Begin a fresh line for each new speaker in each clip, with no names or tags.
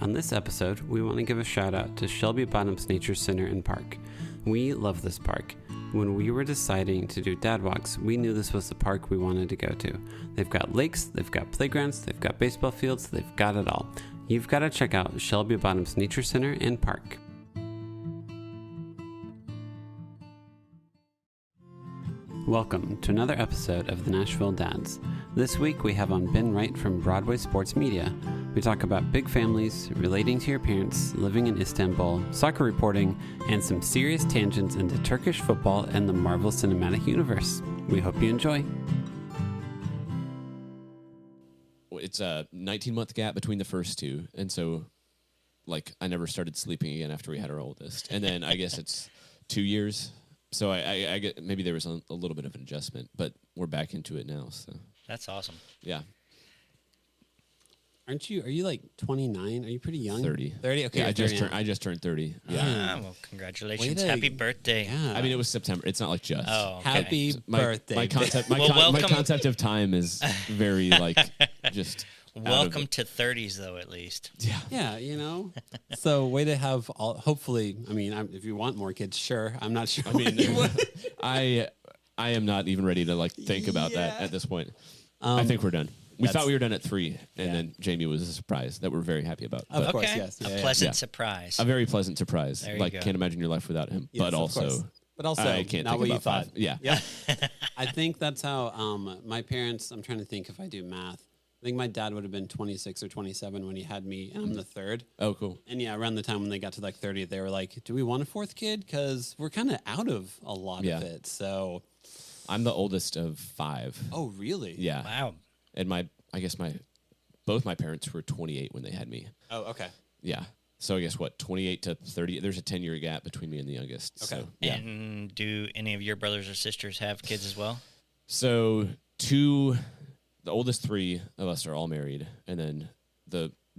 On this episode, we want to give a shout out to Shelby Bottoms Nature Center and Park. We love this park. When we were deciding to do dad walks, we knew this was the park we wanted to go to. They've got lakes, they've got playgrounds, they've got baseball fields, they've got it all. You've got to check out Shelby Bottoms Nature Center and Park. Welcome to another episode of the Nashville Dads. This week we have on Ben Wright from Broadway Sports Media. We talk about big families, relating to your parents, living in Istanbul, soccer reporting, and some serious tangents into Turkish football and the Marvel Cinematic Universe. We hope you enjoy.
It's a 19-month gap between the first two, and so, I never started sleeping again after we had our oldest. And then I guess it's 2 years. So I get maybe there was a little bit of an adjustment, but we're back into it now. So
that's awesome.
Yeah.
Are you like 29? Are you pretty young?
30.
30? Okay.
Yeah, I just turned 30. Yeah.
Well, congratulations. Happy birthday.
Yeah.
I mean, it was September. It's not like just.
Oh, okay.
Happy birthday.
My concept of time is very just.
Welcome to 30s, though, at least.
Yeah.
Yeah, So, way to have all. Hopefully, if you want more kids, sure. I'm not sure.
I am not even ready to think about that at this point. I think we're done. We thought we were done at 3, and then Jamie was a surprise that we're very happy about.
Of course, yes.
A pleasant surprise.
A very pleasant surprise.
There you go.
Can't imagine your life without him.
Yes,
but also, I can't
not
think
what you
about
thought.
5. Yeah.
I think that's how my parents. I'm trying to think if I do math. I think my dad would have been 26 or 27 when he had me, and I'm the third.
Oh, cool.
And yeah, around the time when they got to 30, they were like, "Do we want a 4th kid? Because we're kind of out of a lot of it." So,
I'm the oldest of 5.
oh really?
Yeah.
Wow.
And both my parents were 28 when they had me.
Oh, okay.
Yeah. So I guess 28 to 30. There's a 10-year gap between me and the youngest.
Okay.
So, yeah.
And do any of your brothers or sisters have kids as well?
So the oldest 3 of us are all married, and then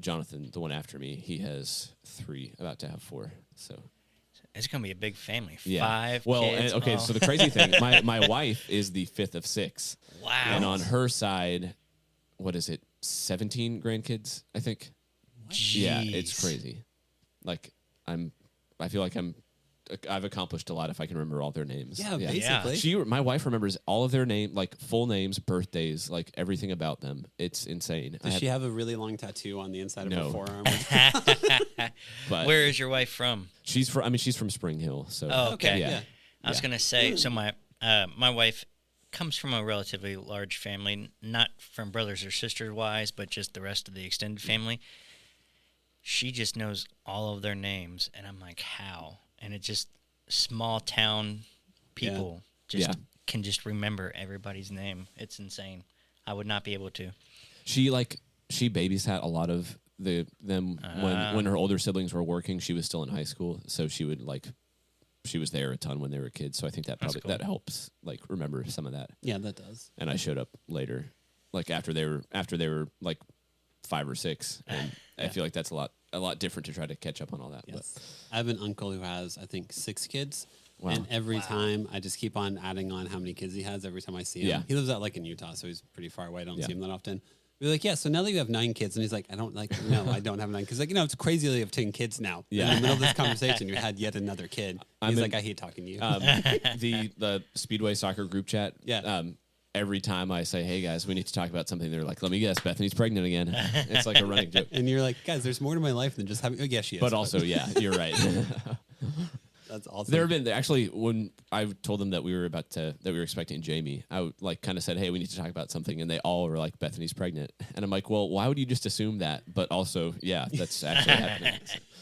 Jonathan, the one after me, he has 3, about to have 4. So
it's gonna be a big family.
yeah.
5
well,
kids.
And, okay. So the crazy thing, my wife is the 5th of 6.
Wow.
And on her side, what is it? 17 grandkids, I think.
Jeez.
Yeah, it's crazy. I feel like I've accomplished a lot if I can remember all their names.
Yeah, basically.
My wife remembers all of their full names, birthdays, everything about them. It's insane.
Does she have a really long tattoo on the inside of her forearm?
But
where is your wife from?
She's from Spring Hill. So
okay.
Yeah.
I was gonna say, so my wife comes from a relatively large family, not from brothers or sisters wise, but just the rest of the extended family. She just knows all of their names, and I'm like, how? And it's just small town people can just remember everybody's name. It's insane. I would not be able to.
She babysat a lot of them when her older siblings were working. She was still in high school, so she would she was there a ton when they were kids. So I think that that helps remember some of that.
Yeah, that does.
And I showed up later, after they were 5 or 6, and I feel like that's a lot different to try to catch up on all that.
Yes. I have an uncle who has, I think, 6 kids.
Wow.
And every time I just keep on adding on how many kids he has every time I see him.
Yeah.
He lives out in Utah, so he's pretty far away. I don't see him that often. We're like, yeah, so now that you have 9 kids, and he's like, I don't have 9 kids. It's crazy that you have 10 kids now.
Yeah.
In the middle of this conversation, you had yet another kid. He's like, I hate talking to you.
The Speedway soccer group chat.
Yeah.
Every time I say, hey guys, we need to talk about something, they're like, let me guess, Bethany's pregnant again. It's like a running joke.
And you're like, guys, there's more to my life than just having, yeah, she is.
But also, yeah, you're right.
That's awesome.
There have been, actually, when I told them that we were expecting Jamie, I kind of said, hey, we need to talk about something. And they all were like, Bethany's pregnant. And I'm like, well, why would you just assume that? But also, yeah, that's actually happening.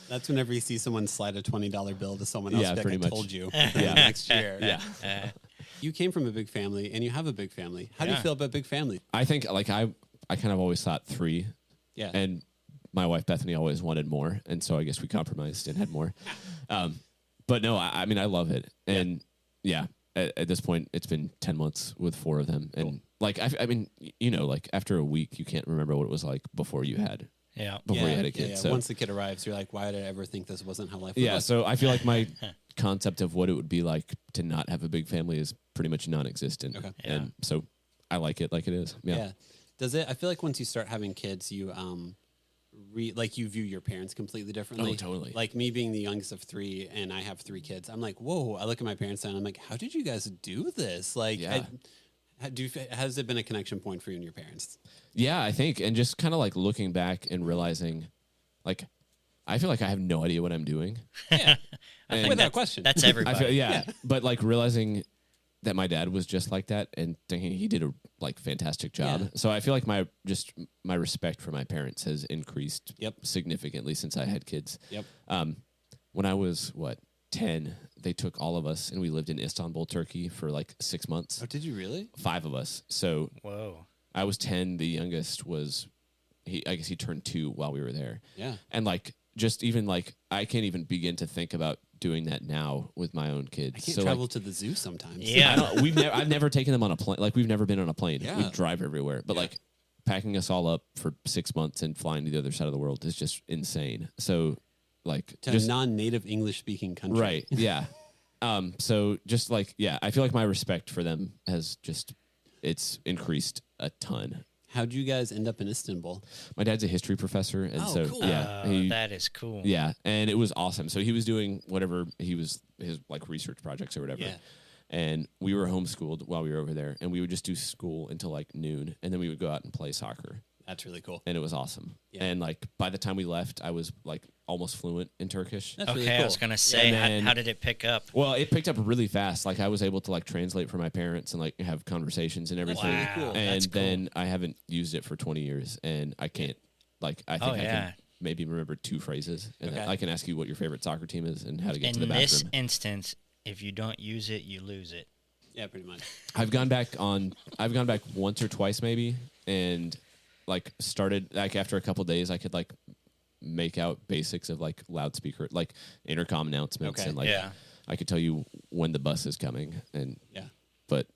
That's whenever you see someone slide a $20 bill to someone else.
Yeah,
like,
pretty much.
Told you. Next year.
Yeah.
You came from a big family, and you have a big family. How do you feel about big family?
I think, I kind of always thought 3.
Yeah.
And my wife, Bethany, always wanted more. And so I guess we compromised and had more. But no, I mean, I love it. And at this point, it's been 10 months with 4 of them. And after a week, you can't remember what it was like before you had you had a kid.
Yeah.
So
once the kid arrives, you're like, why did I ever think this wasn't how life was?
Yeah, so I feel like my concept of what it would be like to not have a big family is pretty much non-existent.
Okay.
And so I like it like it is. Yeah.
Does it? I feel like once you start having kids, you like you view your parents completely differently.
Oh, totally.
Like me being the youngest of 3 and I have 3 kids. I'm like, whoa, I look at my parents and I'm like, how did you guys do this? Like,
Yeah.
has it been a connection point for you and your parents?
Yeah, I think, and just kind of like looking back and realizing, like, I feel like I have no idea what I'm doing.
Yeah.
I think
Without question.
That's everybody.
I feel, yeah, but like realizing that my dad was just like that and thinking he did a like fantastic job.
Yeah.
So I feel like my respect for my parents has increased
Yep.
significantly since I had kids.
Yep.
When I was 10, they took all of us and we lived in Istanbul, Turkey for like 6 months.
Oh, did you really?
5 of us. So
Whoa.
I was 10. The youngest was I guess he turned 2 while we were there.
Yeah.
And like just even like I can't even begin to think about doing that now with my own kids.
I can't
so
travel
like,
to the zoo sometimes.
Yeah.
I've never taken them on a plane. Like we've never been on a plane.
Yeah.
We drive everywhere. But like packing us all up for 6 months and flying to the other side of the world is just insane. So like
To
just
a non-native English-speaking country.
right. Yeah. So just like, yeah, I feel like my respect for them has just, it's increased a ton.
How'd you guys end up in Istanbul?
My dad's a history professor. And
Oh,
so,
cool.
yeah,
That is cool.
yeah. And it was awesome. So he was doing whatever his like research projects or whatever.
Yeah.
And we were homeschooled while we were over there, and we would just do school until like noon, and then we would go out and play soccer.
That's really cool.
And it was awesome.
Yeah.
And like by the time we left, I was like almost fluent in Turkish.
That's
Okay,
really cool.
I was gonna say,
And then-
how did it pick up?
Well, it picked up really fast. Like I was able to like translate for my parents and like have conversations and everything.
really cool.
And
That's cool.
then I haven't used it for 20 years, and I can't. Like I think I
yeah.
can maybe remember 2 phrases, and
Okay.
I can ask you what your favorite soccer team is and how to get to the
In
bathroom.
this instance, if you don't use it, you lose it.
Yeah, pretty much.
I've gone back once or twice maybe, and like started like after a couple days I could like make out basics of like loudspeaker, like intercom announcements,
Okay.
and like
Yeah.
I could tell you when the bus is coming, and
Yeah.
but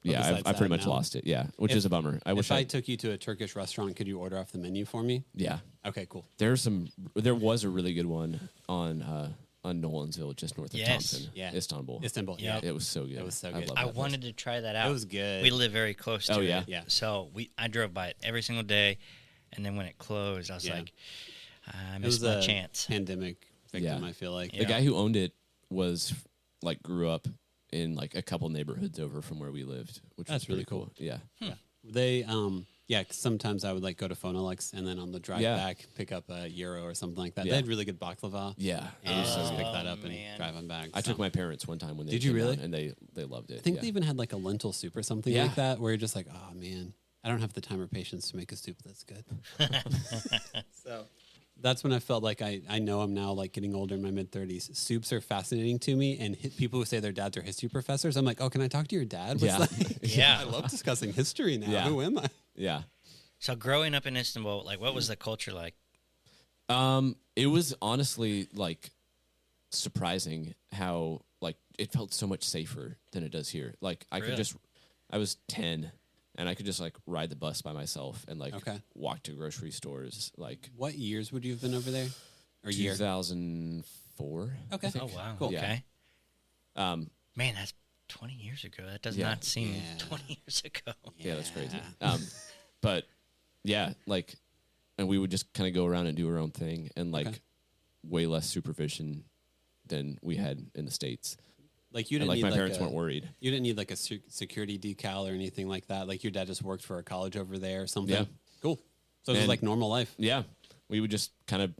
yeah,
besides
I pretty
that,
much
no.
lost it. Yeah, which
If-
is a bummer. I wish
If I took you to a Turkish restaurant, could you order off the menu for me?
yeah.
Okay, cool.
There was a really good one on Nolansville, just north of
Yes.
Thompson,
Yeah.
Istanbul.
Istanbul.
Yeah.
Yeah.
It was so good.
It was so
I
good.
love
I
that
wanted
place.
to try that out.
It was good.
We live very close to
Oh,
it.
yeah?
Yeah.
So I drove by it every single day, and then when it closed, I was
Yeah.
like, I
It
missed
was
my
a
chance.
pandemic victim,
Yeah.
I feel like.
Yeah.
The guy who owned it was like grew up in like a couple neighborhoods over from where we lived, which
That's
was pretty
really cool.
Yeah.
They, yeah, 'cause sometimes I would like go to Phonolux and then on the drive
Yeah.
back pick up a gyro or something like that.
Yeah.
They had really good baklava.
Yeah.
And you just pick that
Oh,
up and
man.
drive them back.
I
So-
took my parents one time when they
Did you
came
really?
down, and they loved it.
I think
yeah.
they even had like a lentil soup or something
Yeah.
like that, where you're just like, oh man, I don't have the time or patience to make a soup that's good. So that's when I felt like I know I'm now like getting older in my mid 30s. Soups are fascinating to me, and people who say their dads are history professors, I'm like, oh, can I talk to your dad?
Yeah.
Like,
Yeah.
I love discussing history now.
Yeah.
Who am I?
Yeah.
So growing up in Istanbul, like, what was the culture like?
It was honestly like surprising how like it felt so much safer than it does here. Like I
Really?
I was 10 and I could just like ride the bus by myself and like
Okay.
walk to grocery stores like
What years would you have been over there? Or year?
2004.
Okay.
I think.
Oh, wow.
Cool.
Yeah.
Okay.
Um,
Man, that's 20 years ago. That does
Yeah.
not seem
Yeah.
20 years ago.
yeah, that's crazy.
Yeah.
But yeah, like, and we would just kind of go around and do our own thing and like
Okay.
way less supervision than we had in the States.
Like you
And
didn't
like
need
my
like
parents
a,
weren't worried.
You didn't need like a security decal or anything like that. Like your dad just worked for a college over there or something.
Yeah.
Cool. So it was
And-
like normal life.
Yeah, we would just kind of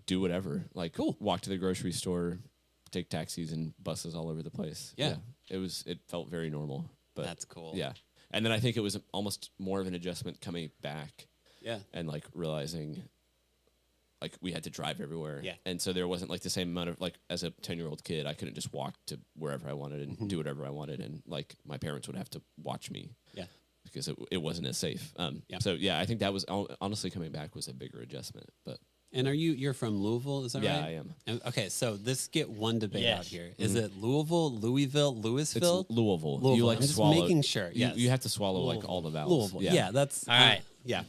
do whatever. Like,
Cool.
walk to the grocery store, take taxis and buses all over the place.
Yeah.
It felt very normal. But
That's cool.
yeah, and then I think it was almost more of an adjustment coming back
Yeah.
and like realizing, like we had to drive everywhere.
Yeah.
and so there wasn't like the same amount of like as a 10-year-old kid, I couldn't just walk to wherever I wanted and
Mm-hmm.
do whatever I wanted, and like my parents would have to watch me.
Yeah.
Because it wasn't as safe.
Yeah.
So yeah, I think that was honestly coming back was a bigger adjustment. But
And you're from Louisville, is that
yeah,
right?
I am.
And- okay, so this get one debate
Yes.
out here. Is it Louisville, Louisville, Louisville?
It's Louisville.
Louisville.
You like
I'm
to
just
swallow.
making sure.
You,
Yes.
you have to swallow like all the vowels.
Louisville. Yeah, that's
All right.
yeah.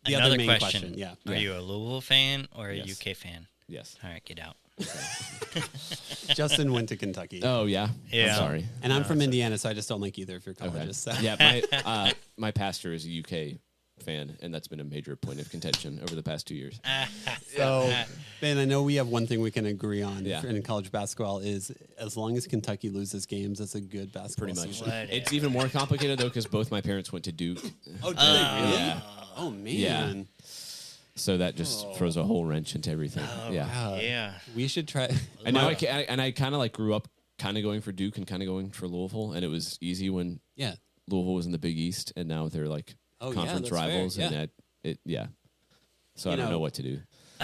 The
Another
other main
question.
Yeah.
Are
Yeah.
you a Louisville fan or a
Yes.
UK fan?
Yes.
All right, get out.
Justin went to Kentucky.
Oh yeah.
Yeah.
I'm sorry.
And I'm from Indiana, so I just don't like either of your colleges. So.
Yeah. My pastor is a UK fan, and that's been a major point of contention over the past 2 years.
So, Ben, I know we have one thing we can agree on
Yeah.
in college basketball is as long as Kentucky loses games, it's a good basketball
Pretty much.
season.
It's even more complicated, though, because both my parents went to Duke.
Oh, did they really?
Yeah.
Oh, man.
Yeah. So that just throws a whole wrench into everything. Yeah.
Yeah.
We should try.
And now I kind of like grew up kind of going for Duke and kind of going for Louisville, and it was easy when
Yeah.
Louisville was in the Big East, and now they're like conference
that's
rivals,
fair.
and So
You
I don't
know,
know what to do.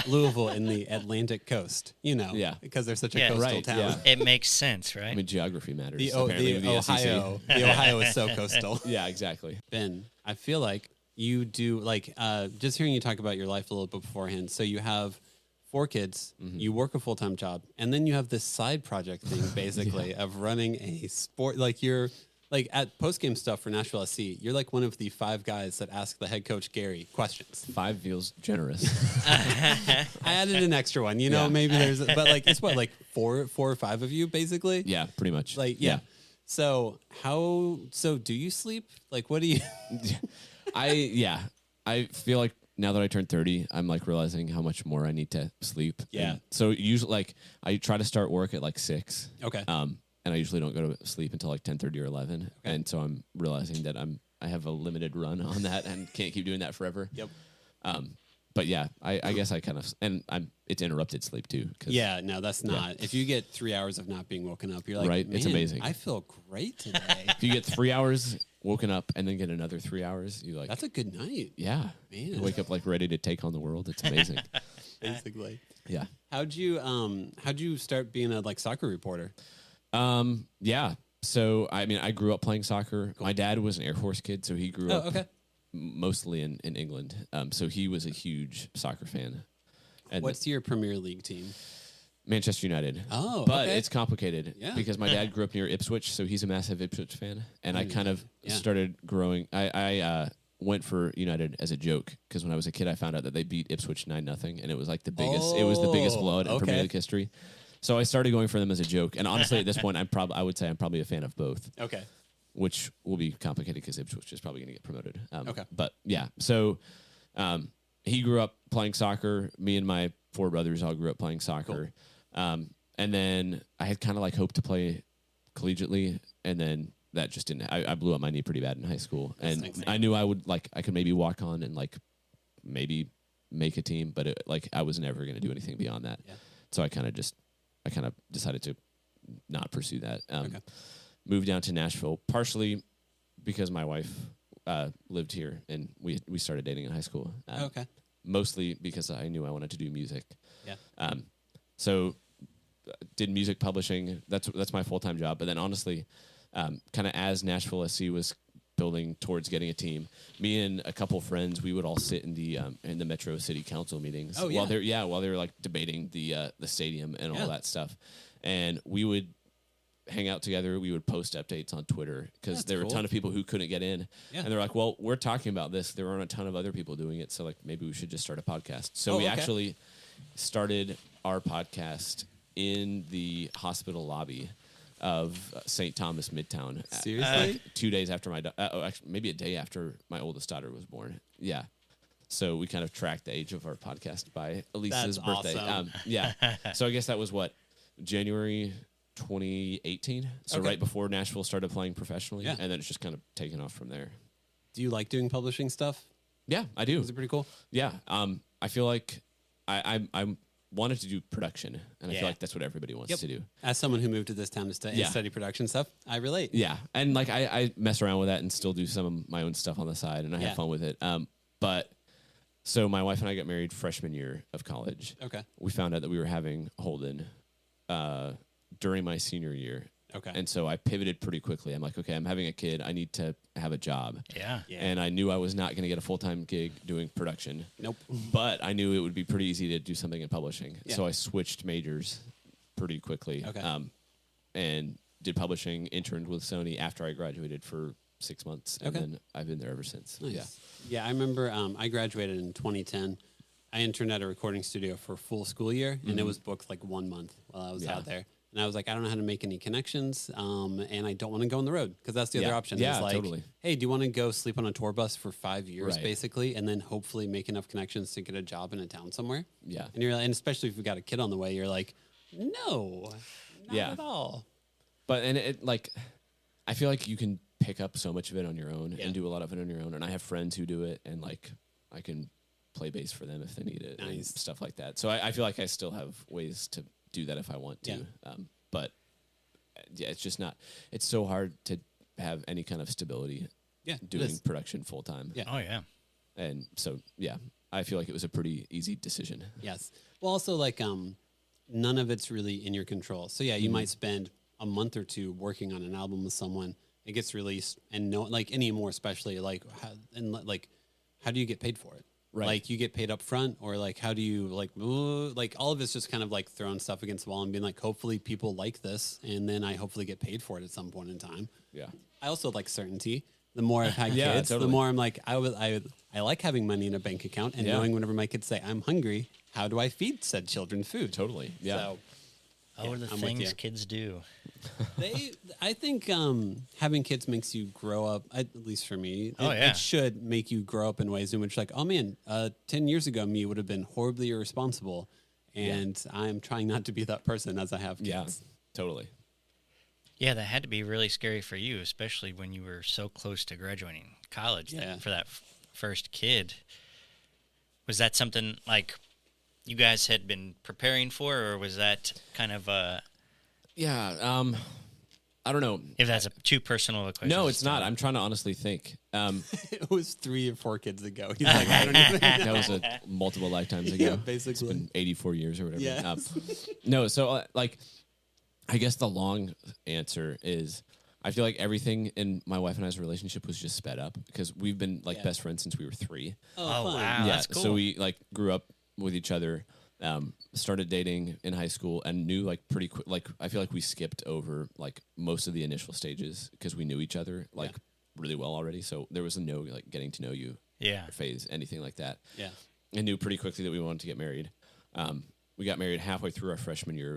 Louisville in the Atlantic coast,
Yeah.
because they're such a
Yeah.
coastal
Right,
town.
yeah.
It makes sense, right?
I mean, geography matters.
The
apparently, with the
Ohio,
SEC.
the Ohio is so coastal.
Yeah, exactly.
Ben, I feel like you do just hearing you talk about your life a little bit beforehand. So you have 4 kids, you work a full-time job, and then you have this side project thing basically of running a sport. Like you're like at post-game stuff for Nashville SC, you're like one of the 5 guys that ask the head coach Gary questions.
5 feels generous.
I added an extra one,
Yeah.
maybe but like it's what, like four or 5 of you basically?
Yeah, pretty much.
Like yeah. So do you sleep? Like what do you
I feel like now that I turned 30, I'm like realizing how much more I need to sleep.
Yeah.
And so usually like I try to start work at like 6.
Okay.
And I usually don't go to sleep until like 10:30 or 11.
Okay.
And so I'm realizing that I have a limited run on that and can't keep doing that forever.
Yep.
But yeah, I guess I kind of, and it's interrupted sleep too.
Yeah, no, that's not. If you get 3 hours of not being woken up, you're like,
Right,
man,
it's amazing.
I feel great today.
If you get 3 hours woken up and then get another 3 hours, you like,
That's a good night,
yeah,
man.
you wake up like ready to take on the world. It's amazing.
basically.
Yeah.
How'd you start being a like soccer reporter?
Yeah. So, I mean, I grew up playing soccer. My dad was an Air Force kid, so he grew up mostly in England. So he was a huge soccer fan. And
What's your Premier League team?
Manchester United.
Oh,
but
okay.
it's complicated because my dad grew up near Ipswich, so he's a massive Ipswich fan. And I kind of started growing. I went for United as a joke because when I was a kid, I found out that they beat Ipswich 9-0, and it was like the biggest. It was the biggest blowout in Premier League history. So I started going for them as a joke. And honestly, at this point, I would say I'm probably a fan of both. Okay. Which will be complicated because Ipswich is probably going to get promoted. But yeah, so he grew up playing soccer. Me and my 4 brothers all grew up playing soccer. Cool. And then I had kind of like hoped to play collegiately, and then that just didn't. I blew up my knee pretty bad in high school, and I knew I could maybe walk on and like maybe make a team, but I was never going to do anything beyond that. Yeah. So I kind of decided to not pursue that. Moved down to Nashville, partially because my wife lived here, and we started dating in high school. Mostly because I knew I wanted to do music. Yeah. So did music publishing. That's my full-time job. But then honestly, kind of as Nashville SC was building towards getting a team, me and a couple friends, we would all sit in the Metro City Council meetings while they're like debating the stadium and all that stuff. And we would hang out together. We would post updates on Twitter because there were a ton of people who couldn't get in. Yeah. And they're like, well, we're talking about this. There aren't a ton of other people doing it. So like maybe we should just start a podcast. So we actually started our podcast in the hospital lobby of St. Thomas Midtown.
Seriously?
2 days after actually, maybe a day after my oldest daughter was born. Yeah. So we kind of tracked the age of our podcast by Elisa's birthday.
Awesome.
So I guess that was January 2018. So right before Nashville started playing professionally. Yeah. And then it's just kind of taken off from there.
Do you like doing publishing stuff?
Yeah, I do.
Is it pretty cool?
Yeah. I feel like I wanted to do production, and I feel like that's what everybody wants to do.
As someone who moved to this town to study production stuff, I relate.
Yeah. And like I mess around with that and still do some of my own stuff on the side, and I have fun with it. But so my wife and I got married freshman year of college. Okay. We found out that we were having Holden during my senior year. Okay. And so I pivoted pretty quickly. I'm like, okay, I'm having a kid. I need to have a job. Yeah. And I knew I was not going to get a full-time gig doing production. Nope. But I knew it would be pretty easy to do something in publishing. Yeah. So I switched majors pretty quickly. Okay. And did publishing, interned with Sony after I graduated for 6 months. And then I've been there ever since. Nice. Yeah.
Yeah, I remember I graduated in 2010. I interned at a recording studio for a full school year, and it was booked like 1 month while I was out there. And I was like, I don't know how to make any connections, and I don't want to go on the road because that's the other option.
Yeah,
it's like,
totally.
hey, do you want to go sleep on a tour bus for 5 years,
Right.
basically, and then hopefully make enough connections to get a job in a town somewhere?
Yeah.
And especially if you've got a kid on the way, you're like, no, not at all.
But and it like, I feel like you can pick up so much of it on your own
Yeah.
and do a lot of it on your own. And I have friends who do it, and like I can play bass for them if they need it and
Nice.
stuff like that. So I feel like I still have ways to do that if I want to.
Yeah.
But yeah, it's just not. It's so hard to have any kind of stability.
Yeah, it
doing
is.
production full time.
Yeah.
Oh yeah.
And so yeah, I feel like it was a pretty easy decision.
Yes. Well, also like none of it's really in your control. So yeah, you might spend a month or two working on an album with someone. It gets released, and no, like anymore, especially like how do you get paid for it?
Right.
Like you get paid up front, or like how do you like all of it's just kind of like throwing stuff against the wall and being like, hopefully people like this, and then I hopefully get paid for it at some point in time.
Yeah.
I also like certainty. The more I've had
Yeah,
kids,
totally.
the more I'm like, I like having money in a bank account and
Yeah.
knowing whenever my kids say I'm hungry, how do I feed said children food?
Totally. Yeah.
So,
Oh,
yeah,
the
I'm with you.
things kids do.
I think having kids makes you grow up. At least for me,
Oh, yeah.
it should make you grow up in ways in which, like, oh man, 10 years ago, me would have been horribly irresponsible, and I'm trying not to be that person as I have kids.
Yeah. Totally.
Yeah, that had to be really scary for you, especially when you were so close to graduating college.
Yeah.
For that first kid, was that something like you guys had been preparing for, or was that kind of
Yeah. I don't know.
if that's a too personal a question?
No, it's not. I'm trying to honestly think.
It was 3 or 4 kids ago. He's like, I don't even know.
That was multiple lifetimes ago.
Yeah, basically.
It's been 84 years or whatever.
Yeah.
No, so like, I guess the long answer is I feel like everything in my wife and I's relationship was just sped up because we've been like best friends since we were 3.
Oh,
fun.
wow.
yeah.
That's cool.
So we like grew up with each other, started dating in high school and knew like pretty quick. Like I feel like we skipped over like most of the initial stages because we knew each other like really well already. So there was no like getting to know you
Yeah.
phase, anything like that.
Yeah.
And knew pretty quickly that we wanted to get married. We got married halfway through our freshman year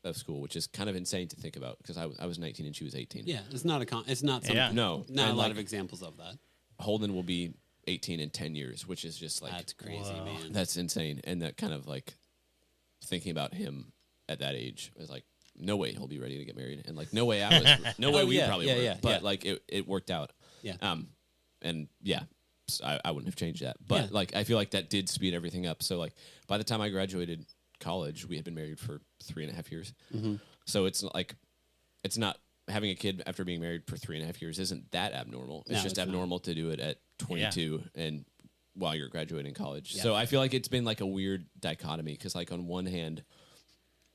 of school, which is kind of insane to think about because I was 19 and she was 18.
Yeah, it's not it's not something.
Yeah.
No,
Not a
and,
lot
like,
of examples of that.
Holden will be 18 in 10 years, which is just like
That's crazy,
Whoa.
man.
that's insane. And that kind of like thinking about him at that age was like, no way he'll be ready to get married, and like no way I was, no way
Oh,
we
yeah,
probably
yeah,
were.
yeah,
But
yeah.
like it worked out.
Yeah.
And yeah, I wouldn't have changed that. But
Yeah.
like I feel like that did speed everything up. So like by the time I graduated college, we had been married for 3.5 years.
Mm-hmm.
So it's like, it's not having a kid after being married for 3.5 years isn't that abnormal. It's
No,
just
it's not.
abnormal to do it at 22 and while you're graduating college.
Yeah.
So I feel like it's been like a weird dichotomy because like on one hand,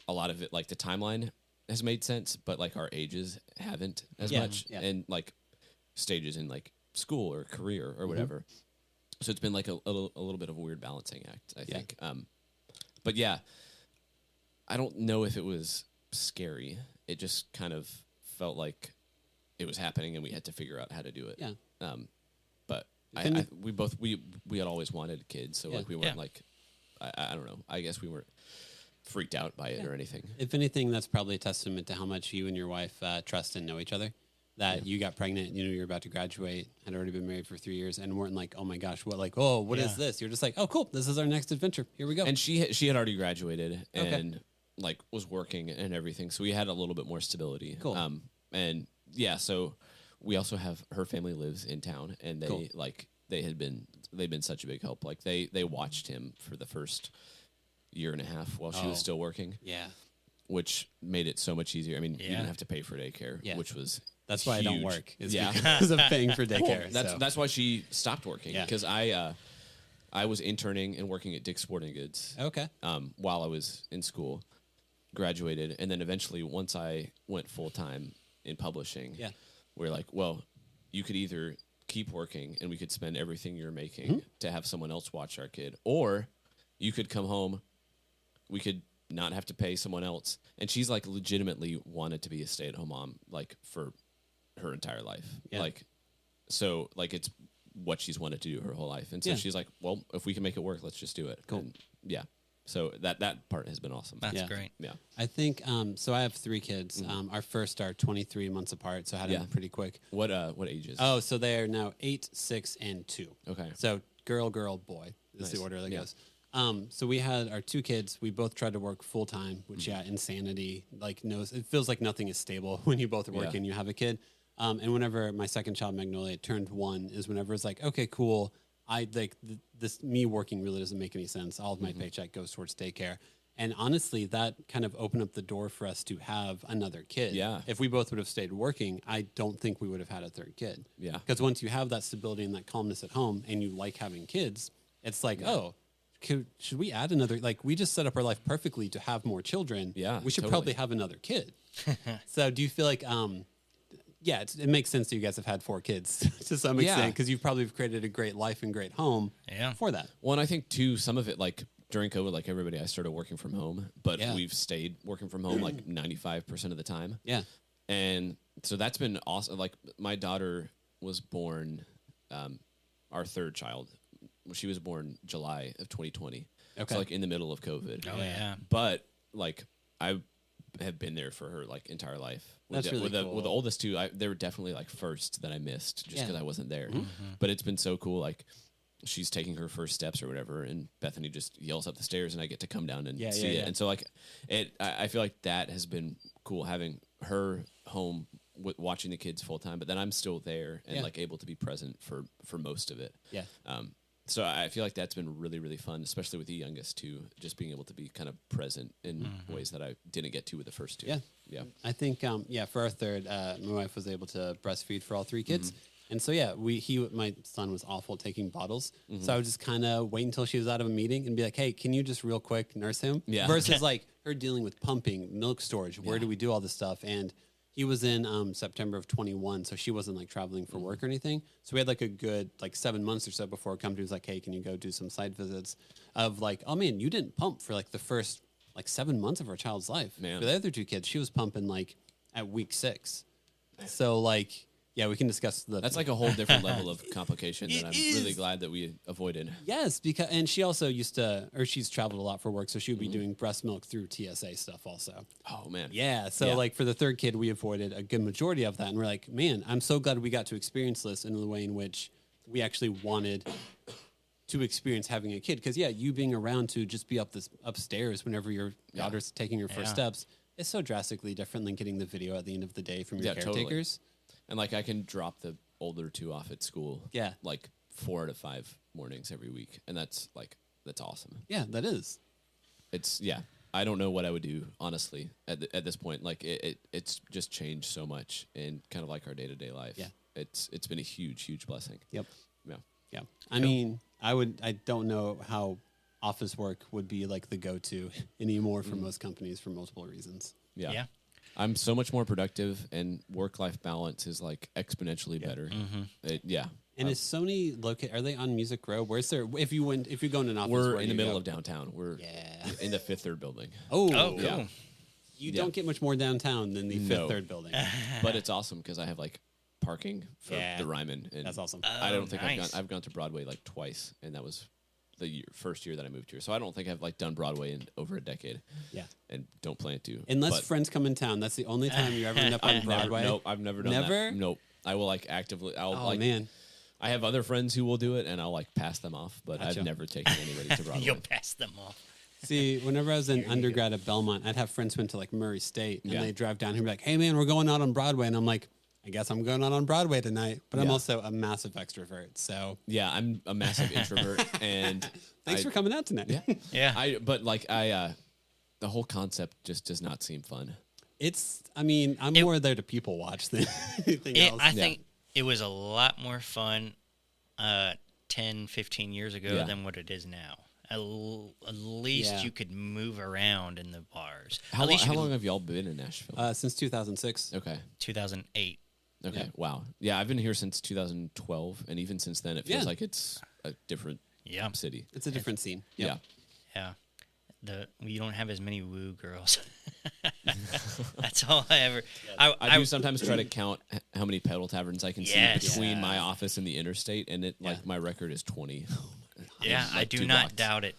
a lot of it, like the timeline has made sense, but like our ages haven't as
Yeah,
much,
yeah.
and like stages in like school or career or whatever. So it's been like a little bit of a weird balancing act, I think. But yeah, I don't know if it was scary. It just kind of felt like it was happening, and we had to figure out how to do it.
Yeah.
But
If
we had always wanted kids, so
Yeah.
like we weren't
Yeah.
like I don't know. I guess we weren't freaked out by it or anything.
If anything, that's probably a testament to how much you and your wife trust and know each other. That you got pregnant, you knew you were about to graduate, had already been married for 3 years, and weren't like, oh my gosh, what is
Yeah.
this? You're just like, oh cool, this is our next adventure. Here we go.
And she had already graduated
Okay.
and like was working and everything, so we had a little bit more stability.
Cool.
And yeah, so we also have her family lives in town, and they
Cool.
like they've been such a big help. Like they watched him for the first year and a half while she was
Oh.
still working,
yeah,
which made it so much easier. I mean, you
Yeah.
didn't have to pay for daycare,
Yeah.
which was
that's why I don't
huge.
work. Is
Yeah.
because of paying for daycare.
That's
so.
that's why she stopped working
Yeah.
because I was interning and working at Dick's Sporting Goods
okay.
while I was in school, graduated, and then eventually once I went full time in publishing,
Yeah.
we're like, well, you could either keep working and we could spend everything you're making
Mm-hmm.
to have someone else watch our kid, or you could come home, we could not have to pay someone else. And she's like legitimately wanted to be a stay-at-home mom like for her entire life.
Yeah.
Like, so like it's what she's wanted to do her whole life. And so
Yeah.
she's like, well, if we can make it work, let's just do it.
Cool.
And yeah. So that part has been awesome.
That's great.
Yeah.
I think so. I have 3 kids. Our first are 23 months apart, so I had them pretty quick.
What ages?
Oh, so they are now 8, 6, and 2.
Okay.
So girl, boy is the order that goes. So we had our 2 kids. We both tried to work full time, which insanity. Like it feels like nothing is stable when you both are working. You have a kid. And whenever my second child Magnolia turned 1, is whenever it's like, okay, cool. I like this. Me working really doesn't make any sense. All of my paycheck goes towards daycare. And honestly, that kind of opened up the door for us to have another kid.
Yeah.
If we both would have stayed working, I don't think we would have had a 3rd kid.
Yeah.
Because once you have that stability and that calmness at home and you like having kids, it's like, should we add another? Like, we just set up our life perfectly to have more children.
Yeah,
We should
totally.
probably have another kid. So do you feel like, it makes sense that you guys have had 4 kids to some extent because you've probably created a great life and great home for that.
Well, and I think too, some of it, like during COVID, like everybody, I started working from home, but we've stayed working from home like 95% of the time.
Yeah.
And so that's been awesome. Like my daughter was born, our 3rd child. She was born July of 2020.
Okay.
So like in the middle of COVID.
Oh yeah.
But like I have been there for her like entire life.
That's really cool.
With the oldest 2, they were definitely like first that I missed just because I wasn't there. But it's been so cool. Like she's taking her first steps or whatever, and Bethany just yells up the stairs, and I get to come down and see it. And so like I feel like that has been cool, having her home watching the kids full time, but then I'm still there and like able to be present for most of it.
Yeah.
So I feel like that's been really, really fun, especially with the youngest too, just being able to be kind of present in ways that I didn't get to with the first 2.
Yeah.
Yeah.
I think, for our 3rd, my wife was able to breastfeed for all 3 kids. And so, my son was awful at taking bottles. So I would just kind of wait until she was out of a meeting and be like, hey, can you just real quick nurse him?
Yeah.
Versus like her dealing with pumping, milk storage. Where do we do all this stuff? And he was in September of 21, so she wasn't like traveling for work or anything. So we had like a good 7 months or so before company was like, hey, can you go do some site visits of like, oh man, you didn't pump for like the first 7 months of our child's life.
Man.
For the other 2 kids, she was pumping like at week 6. So like, we can discuss
That's like a whole different level of complication that I'm really glad that we avoided.
Yes, and she also she's traveled a lot for work, so she would be doing breast milk through TSA stuff also.
Oh man.
Yeah, so like for the 3rd kid, we avoided a good majority of that, and we're like, man, I'm so glad we got to experience this in the way in which we actually wanted to experience having a kid. Because you being around to just be upstairs whenever your daughter's taking her first steps is so drastically different than getting the video at the end of the day from your caretakers.
Totally. And like I can drop the older 2 off at school.
Yeah.
Like 4 out of 5 mornings every week, and that's awesome.
Yeah, that is.
It's I don't know what I would do honestly at this point. Like it's just changed so much in kind of like our day-to-day life.
Yeah.
It's been a huge blessing.
Yep.
Yeah.
Yeah. I mean, I don't know how office work would be like the go-to anymore for most companies for multiple reasons.
Yeah. I'm so much more productive, and work-life balance is like exponentially better.
And is Sony located? Are they on Music Row? Where's their? If you go in an office,
We're in the middle of downtown. We're in the 5th Third building.
Oh,
cool.
Yeah.
You don't get much more downtown than the 5th Third building.
But it's awesome because I have like parking for the Ryman. And
that's awesome.
I don't think
nice.
I've gone to Broadway like twice, and that was the first year that I moved here. So I don't think I've like done Broadway in over a decade.
Yeah.
And don't plan to.
Unless friends come in town. That's the only time you ever end up on Broadway.
I've never done that. Nope. I will like actively.
Man.
I have other friends who will do it, and I'll like pass them off, but
Gotcha.
I've never taken anybody to Broadway.
You'll pass them off.
See, whenever I was in undergrad at Belmont, I'd have friends who went to like Murray State, and
Yeah.
they'd drive down here and be like, hey man, we're going out on Broadway. And I'm like, I guess I'm going out on Broadway tonight. But I'm
Yeah.
also a massive extrovert. So
Yeah, I'm a massive introvert, and
thanks for coming out tonight.
Yeah.
Yeah.
But the whole concept just does not seem fun.
I'm more there to people watch than anything else.
I think it was a lot more fun 10, 15 years ago than what it is now. At least you could move around in the bars.
How long have y'all been in Nashville?
Since 2006.
Okay.
2008.
Okay.
Yeah.
Wow. Yeah, I've been here since 2012, and even since then, it feels like it's a different city.
It's a different scene.
Yeah.
Yeah. We don't have as many woo girls. That's all I ever.
I do sometimes try to count how many pedal taverns I can see between my office and the interstate, and my record is 20.
Yeah,
like
I do
2
not
blocks.
doubt it.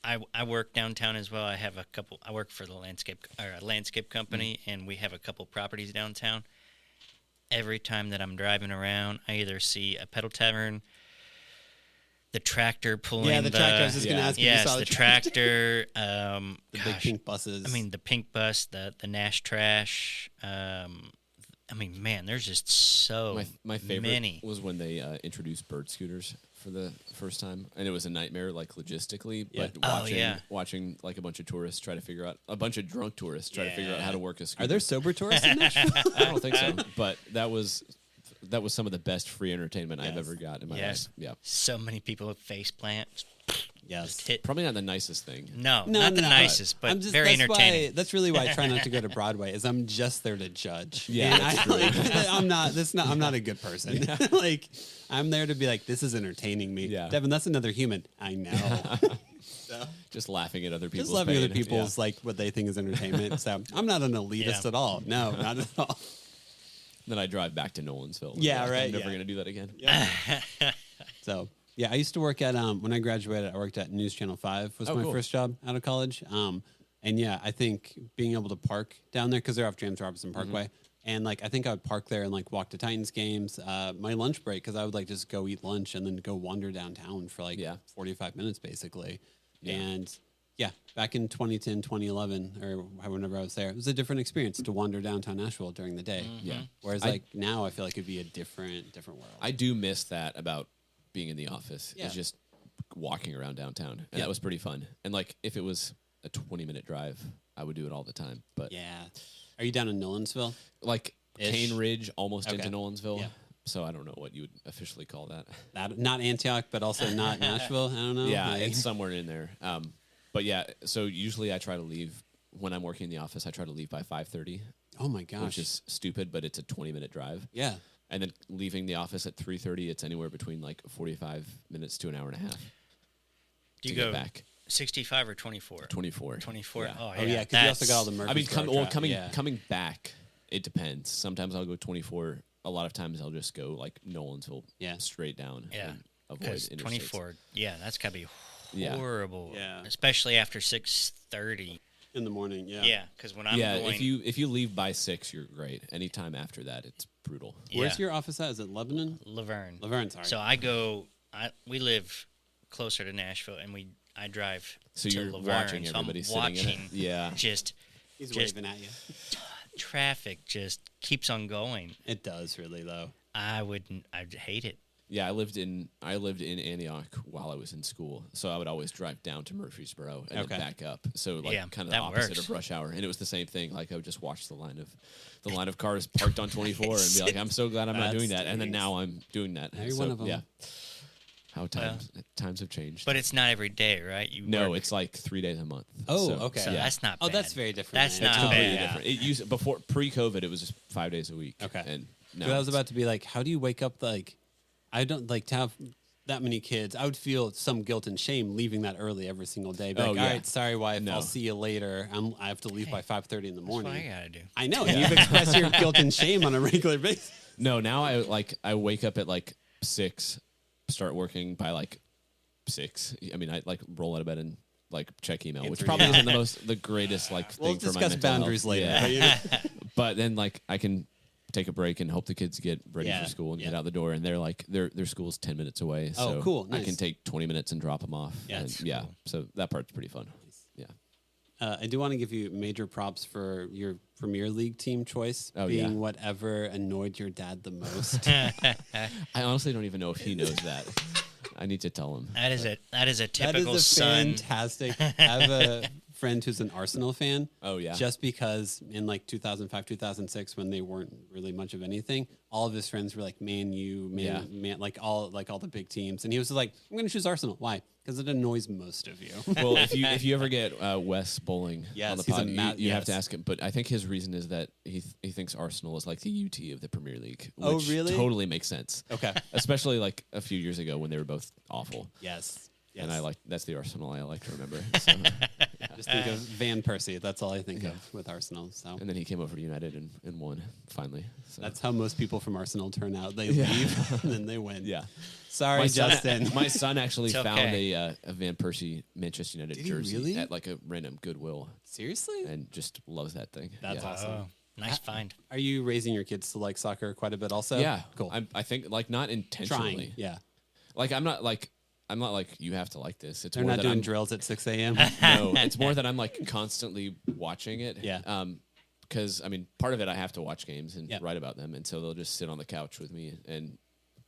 I work downtown as well. I work for the landscape company, and we have a couple properties downtown. Every time that I'm driving around, I either see a pedal tavern, the tractor pulling.
Yeah, the tractor. I was just going to ask if you saw
the tractor.
The big pink buses.
I mean, the pink bus, the Nash trash. I mean, man, there's just so
my favorite
many.
was when they introduced bird scooters for the first time, and it was a nightmare, like logistically. But watching like a bunch of tourists try to figure out a bunch of drunk tourists try to figure out how to work a scooter.
Are there sober tourists in Nashville?
I don't think so, but that was some of the best free entertainment I've ever got in my life. Yeah,
so many people with face plants.
Yes.
Probably not the nicest thing.
No, not the nicest, but very entertaining.
That's really why I try not to go to Broadway. Is I'm just there to judge.
Yeah,
and I'm not a good person. Yeah. Like I'm there to be like, this is entertaining me.
Yeah.
Devin, that's another human. I know.
Just laughing at other people's.
Just laughing at other people's like what they think is entertainment. So I'm not an elitist at all. No, not at all.
Then I drive back to Nolansville.
Yeah, right.
I'm never going to do that again.
Yeah. So. Yeah, I used to work at, when I graduated, I worked at News Channel 5 was my first job out of college. And yeah, I think being able to park down there, because they're off James Robinson Parkway, and like I think I would park there and like walk to Titans games, my lunch break, because I would like just go eat lunch and then go wander downtown for like 45 minutes basically. Yeah. And yeah, back in 2010, 2011, or whenever I was there, it was a different experience to wander downtown Nashville during the day.
Mm-hmm. Yeah.
Whereas like now I feel like it'd be a different world.
I do miss that about being in the office is just walking around downtown, and that was pretty fun. And like if it was a 20-minute drive, I would do it all the time. But
are you down in Nolansville?
Like Cane Ridge, almost into Nolansville.
Yeah.
So I don't know what you would officially call that.
Not Antioch, but also not Nashville. I don't know.
Yeah, it's somewhere in there. But yeah, so usually I try to leave when I'm working in the office. I try to leave by 5:30.
Oh my gosh,
which is stupid, but it's a 20-minute drive.
Yeah.
And then leaving the office at 3:30, it's anywhere between like 45 minutes to an hour and a half.
Do you go back 65 or 24?
24.
24.
Yeah.
Oh yeah, because you also got all the Murphysboro.
Coming back, it depends. Sometimes I'll go 24. A lot of times I'll just go like Nolansville, straight down.
Yeah.
And avoid
24. Yeah, that's gotta be horrible.
Yeah.
Especially after 6:30.
In the morning,
Yeah, because when I'm going...
if you leave by 6, you're great. Anytime after that, it's brutal.
Where's your office at? Is it Lebanon?
Laverne.
Laverne, sorry.
So we live closer to Nashville, and I drive
so
to
you're
Laverne.
watching everybody sitting in it? Yeah.
He's waving at you.
Traffic just keeps on going.
It does, really, though.
I'd hate it.
Yeah, I lived in Antioch while I was in school, so I would always drive down to Murphysboro and then back up. So kind of the opposite of rush hour, and it was the same thing. Like I would just watch the line of cars parked on 24 and be like, I'm so glad I'm not doing that. And then now I'm doing that.
Now you're one of them.
Yeah. How times have changed.
But it's not every day, right?
It's like 3 days a month.
Oh, okay.
So that's not bad.
Oh, that's very different.
That's not
completely
bad.
different. It used before pre-COVID, it was just 5 days a week.
Okay.
And now
I was about to be like, how do you wake up I don't like to have that many kids. I would feel some guilt and shame leaving that early every single day. All right, sorry, wife. I'll see you later. I have to leave by 5:30 in the morning.
That's what I gotta do.
I know. And you've expressed your guilt and shame on a regular basis.
No, now I wake up at like 6, start working by like 6. I mean, I like roll out of bed and like check email, which probably isn't the greatest like thing
we'll
for my
discuss
mental
boundaries
health.
later.
Yeah. But then like I can take a break and help the kids get ready for school and get out the door, and they're like their school's 10 minutes away. So
cool. Nice.
I can take 20 minutes and drop them off.
Yeah,
cool. So that part's pretty fun. Yeah.
I do want to give you major props for your Premier League team choice being whatever annoyed your dad the most.
I honestly don't even know if he knows that. I need to tell him.
That is a typical
that is
son.
Fantastic. I have a friend who's an Arsenal fan.
Oh yeah.
Just because in like 2005, 2006, when they weren't really much of anything, all of his friends were like Man U, Man, like all the big teams, and he was just like, I'm going to choose Arsenal. Why? Because it annoys most of you.
Well, if you ever get Wes Bowling on the pod, you have to ask him. But I think his reason is that he thinks Arsenal is like the UT of the Premier League. Which totally makes sense.
Okay.
Especially like a few years ago when they were both awful.
Yes.
And that's the Arsenal I like to remember. So,
Just think of Van Persie. That's all I think of with Arsenal. So,
and then he came over to United and won finally. So.
That's how most people from Arsenal turn out. They leave and then they win.
Yeah.
Sorry, Justin.
My son actually
It's
found
okay.
a Van Persie Manchester United
Did he
jersey
really?
at like a random Goodwill,
Seriously?
and just loves that thing.
That's
yeah.
awesome.
Oh, nice find.
Are you raising your kids to like soccer quite a bit also?
Yeah,
Cool.
I think like not intentionally.
Trying. Yeah.
Like I'm not like you have to like this. It's
They're
more
not
that
doing
I'm,
drills at 6 a.m.
No, it's more that I'm like constantly watching it.
Yeah.
Because I mean, part of it I have to watch games and
Yeah.
write about them, and so they'll just sit on the couch with me and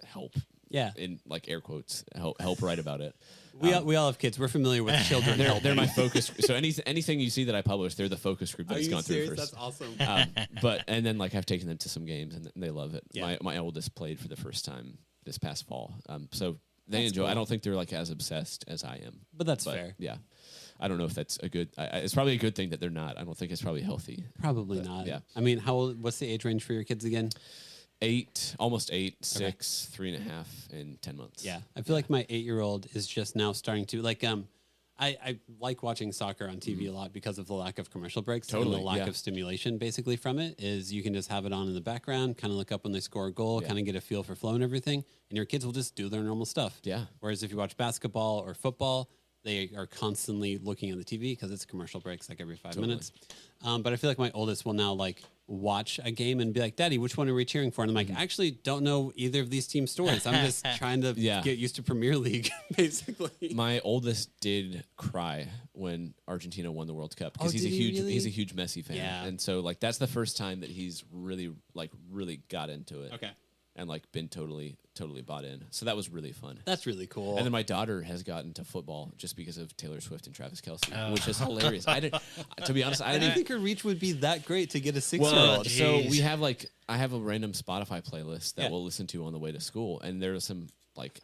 help.
Yeah.
In like air quotes, help write about it.
We all have kids. We're familiar with children.
They're my focus. So anything you see that I publish, they're the focus group that's gone through first.
That's awesome.
And then like I've taken them to some games and they love it.
Yeah.
My oldest played for the first time this past fall. So they
That's
enjoy.
cool.
I don't think they're like as obsessed as I am.
But that's fair.
Yeah. I don't know if that's a good. It's probably a good thing that they're not. I don't think it's probably healthy.
Probably not.
yeah.
I mean, how old? What's the age range for your kids again?
8, almost 8, 6, 3.5, and 10 months.
Yeah, I feel like my 8-year-old is just now starting to like. I like watching soccer on TV a lot because of the lack of commercial breaks and
Totally,
the lack
yeah.
of stimulation. Basically, from it is you can just have it on in the background, kind of look up when they score a goal, kind of get a feel for flow and everything, and your kids will just do their normal stuff.
Yeah.
Whereas if you watch basketball or football, they are constantly looking at the TV because it's commercial breaks like every 5 minutes. But I feel like my oldest will now like watch a game and be like, "Daddy, which one are we cheering for?" And I'm like, "I actually don't know either of these team stories. I'm just trying to get used to Premier League, basically."
My oldest did cry when Argentina won the World Cup because
did he really?
he's a huge Messi fan.
Yeah.
And so like that's the first time that he's really got into it.
Okay.
And like been totally bought in. So that was really fun.
That's really cool.
And then my daughter has gotten to football just because of Taylor Swift and Travis Kelce, which is hilarious. To be honest,
I didn't think her reach would be that great to get a 6-year-old.
well, so
Jeez.
we have like I have a random Spotify playlist that
Yeah.
we'll listen to on the way to school, and there are some like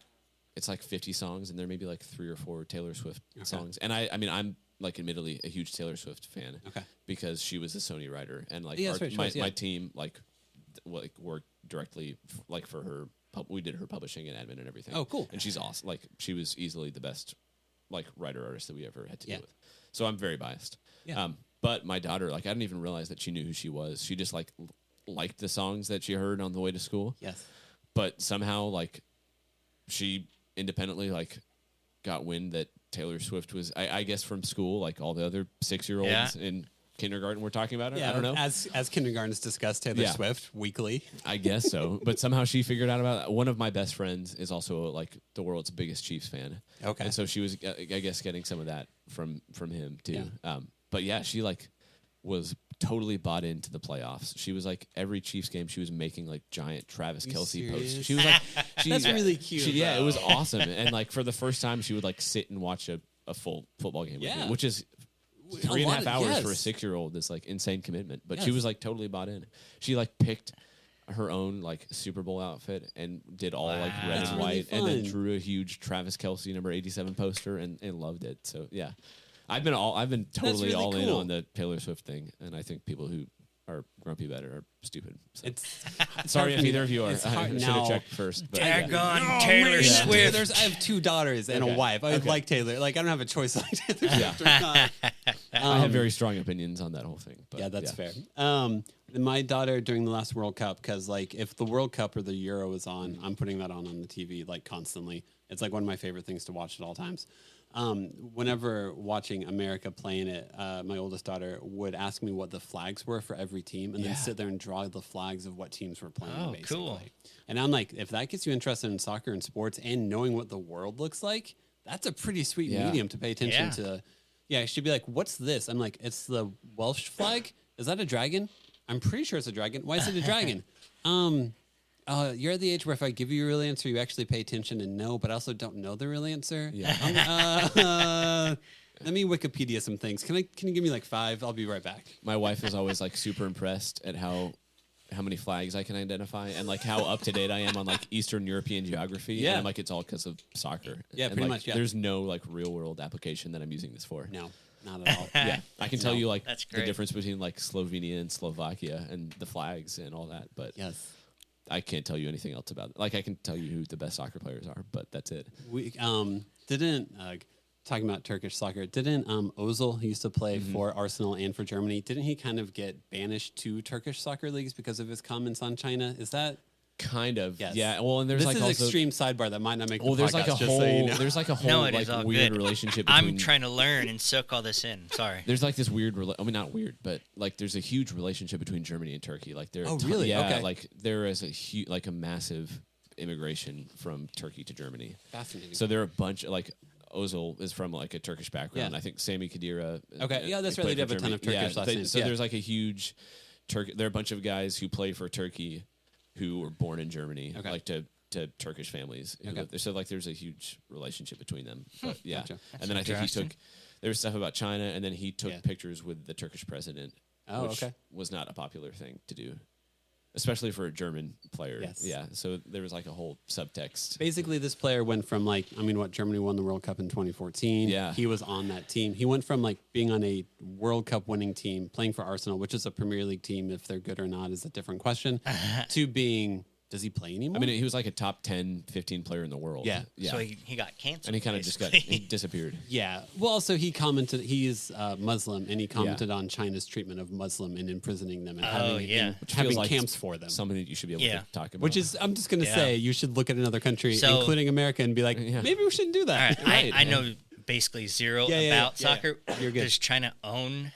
it's like 50 songs, and there may be like 3 or 4 Taylor Swift songs. And I mean I'm like admittedly a huge Taylor Swift fan, because she was a Sony writer, and like
Yeah, that's right, she was,
my team like worked directly like for her. We did her publishing and admin and everything.
Oh, cool.
And she's awesome. Like she was easily the best like writer artist that we ever had to
Yeah.
deal with. So I'm very biased.
Yeah.
But my daughter, like I didn't even realize that she knew who she was. She just like liked the songs that she heard on the way to school.
Yes.
But somehow like she independently like got wind that Taylor Swift was I guess from school, like all the other 6-year-olds in kindergarten were talking about it.
Yeah,
I don't know.
As kindergartens discuss Taylor Swift weekly.
I guess so. But somehow she figured out about it. One of my best friends is also like the world's biggest Chiefs fan.
Okay.
And so she was, I guess, getting some of that from him too.
Yeah.
But yeah, she like was totally bought into the playoffs. She was like every Chiefs game, she was making like giant Travis Kelce posts.
serious?
She was like,
That's really cute.
Yeah, it
though.
was awesome. And like for the first time, she would like sit and watch a full football game with
Yeah.
me, which is
A
3.5
lot of-
hours
yes.
for a 6-year-old is like insane commitment. But she
Yes.
was like totally bought in. She like picked her own like Super Bowl outfit and did all like red
That's
and
really
white, and then
fun.
drew a huge Travis Kelce number 87 poster and loved it. So yeah, I've been totally
really
all in
cool.
on the Taylor Swift thing, and I think people who are grumpy about it are stupid. So.
It's
Sorry if either of you are. I
It's hard
should
now.
have checked first. But
Daggone Taylor Swift.
I have 2 daughters and a
Okay.
wife. I would
Okay.
like Taylor. Like I don't have a choice like Taylor
Yeah.
Swift or not.
I have very strong opinions on that whole thing. But
Yeah, that's fair. My daughter during the last World Cup, because like if the World Cup or the Euro is on, I'm putting that on the TV like constantly. It's like one of my favorite things to watch at all times. Whenever watching America playing it, my oldest daughter would ask me what the flags were for every team, and then sit there and draw the flags of what teams were playing.
Oh,
basically.
cool.
And I'm like, if that gets you interested in soccer and sports and knowing what the world looks like, that's a pretty sweet
Yeah.
medium to pay attention
Yeah.
to. Yeah, she'd be like, "What's this?" I'm like, "It's the Welsh flag. Is that a dragon? I'm pretty sure it's a dragon. Why is it a dragon?" You're at the age where if I give you a real answer, you actually pay attention and know, but I also don't know the real answer.
Yeah.
Let me Wikipedia some things. Can you give me like 5? I'll be right back.
My wife is always like super impressed at how many flags I can identify and like how up to date I am on like Eastern European geography.
Yeah.
And I'm like, it's all because of soccer.
Yeah,
And,
pretty
like,
much, yeah.
There's no like real world application that I'm using this for.
No, not at all.
Yeah, I can tell you like
That's
the
great.
difference between like Slovenia and Slovakia and the flags and all that, but
Yes.
I can't tell you anything else about it. Like I can tell you who the best soccer players are, but that's it.
We didn't talking about Turkish soccer, didn't Ozil, he used to play for Arsenal and for Germany, didn't he kind of get banished to Turkish soccer leagues because of his comments on China? Is that...
Kind of,
Yes.
yeah. Well, and there's
this
like
is
also
extreme sidebar that might not make the
well, there's
podcast,
like a
just
whole
so you know.
there's like a whole
No, it
like
is all
weird
good.
relationship between.
I'm trying to learn and soak all this in. Sorry.
There's like this weird, I mean, not weird, but like there's a huge relationship between Germany and Turkey. Like there,
Oh, really?
Yeah,
Okay.
like there is a huge, like a massive immigration from Turkey to Germany.
Fascinating.
So there are a bunch of like. Ozil is from like a Turkish background.
Yeah.
I think Sami Khedira.
Okay, yeah, that's right. They
played
have
for
a ton of
Germany.
Turkish last names.
So
Yeah.
there's like a huge there are a bunch of guys who play for Turkey who were born in Germany,
Okay.
like to Turkish families. who
Okay.
live there. So like there's a huge relationship between them. But yeah.
Gotcha.
And then I think he
interesting.
took there was stuff about China, and then he took
Yeah.
pictures with the Turkish president.
Oh,
which
okay.
was not a popular thing to do. Especially for a German player.
Yes.
Yeah. So there was like a whole subtext.
Basically, this player went from Germany won the World Cup in 2014.
Yeah.
He was on that team. He went from being on a World Cup winning team, playing for Arsenal, which is a Premier League team. If they're good or not is a different question, to being, does he play anymore?
I mean, he was like a top 10, 15 player in the world.
Yeah.
Yeah.
So he got canceled.
And he kind of just
basically.
he disappeared.
yeah. Well, also he commented, he is Muslim, and he commented on China's treatment of Muslim and imprisoning them and having,
yeah.
and
Which
having
feels like
camps for them.
Something that you should be able
Yeah.
to talk about.
Which is, I'm just going to
Yeah.
say, you should look at another country,
So-
including America, and be like,
Yeah.
maybe we shouldn't do
All
that.
right.
Right,
I
yeah.
know basically zero
Yeah, yeah,
about
yeah, yeah.
soccer.
You're good.
Does China own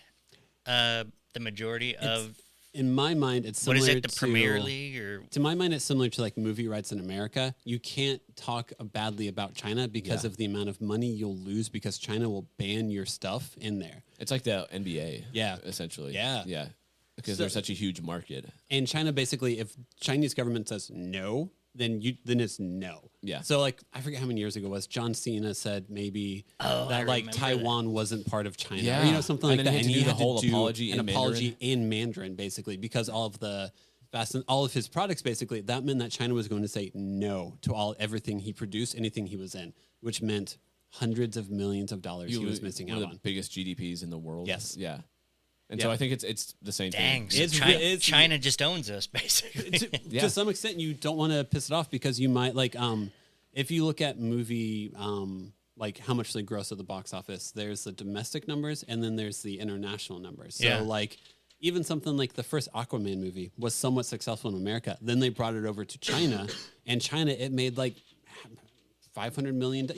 the majority of
In my mind, it's
what
similar
is it, the
to
Premier League or
To my mind, it's similar to movie rights in America. You can't talk badly about China because
Yeah.
of the amount of money you'll lose because China will ban your stuff in there.
it's like the NBA.
Yeah.
Essentially.
Yeah.
Yeah. Because
So-
there's such a huge market.
And China basically, if Chinese government says no, then it's no.
Yeah.
So I forget how many years ago it was. John Cena said maybe
I
that
remember
Taiwan wasn't part of China.
Yeah.
Or, something
And
like
then
that.
he had to do the whole
do
apology
an
in
apology in Mandarin basically because all of his products basically that meant that China was going to say no to everything he produced, anything he was in, which meant hundreds of millions of dollars he was missing
one
out
of the
on.
biggest GDPs in the world.
Yes.
Yeah. And
Yeah.
so I think it's the same
dang?
thing.
So
It's
China just owns us basically.
Yeah.
To some extent, you don't want to piss it off because you might if you look at movie how much they gross at the box office, there's the domestic numbers and then there's the international numbers. So
Yeah.
even something like the first Aquaman movie was somewhat successful in America. Then they brought it over to China, and China it made $500 million.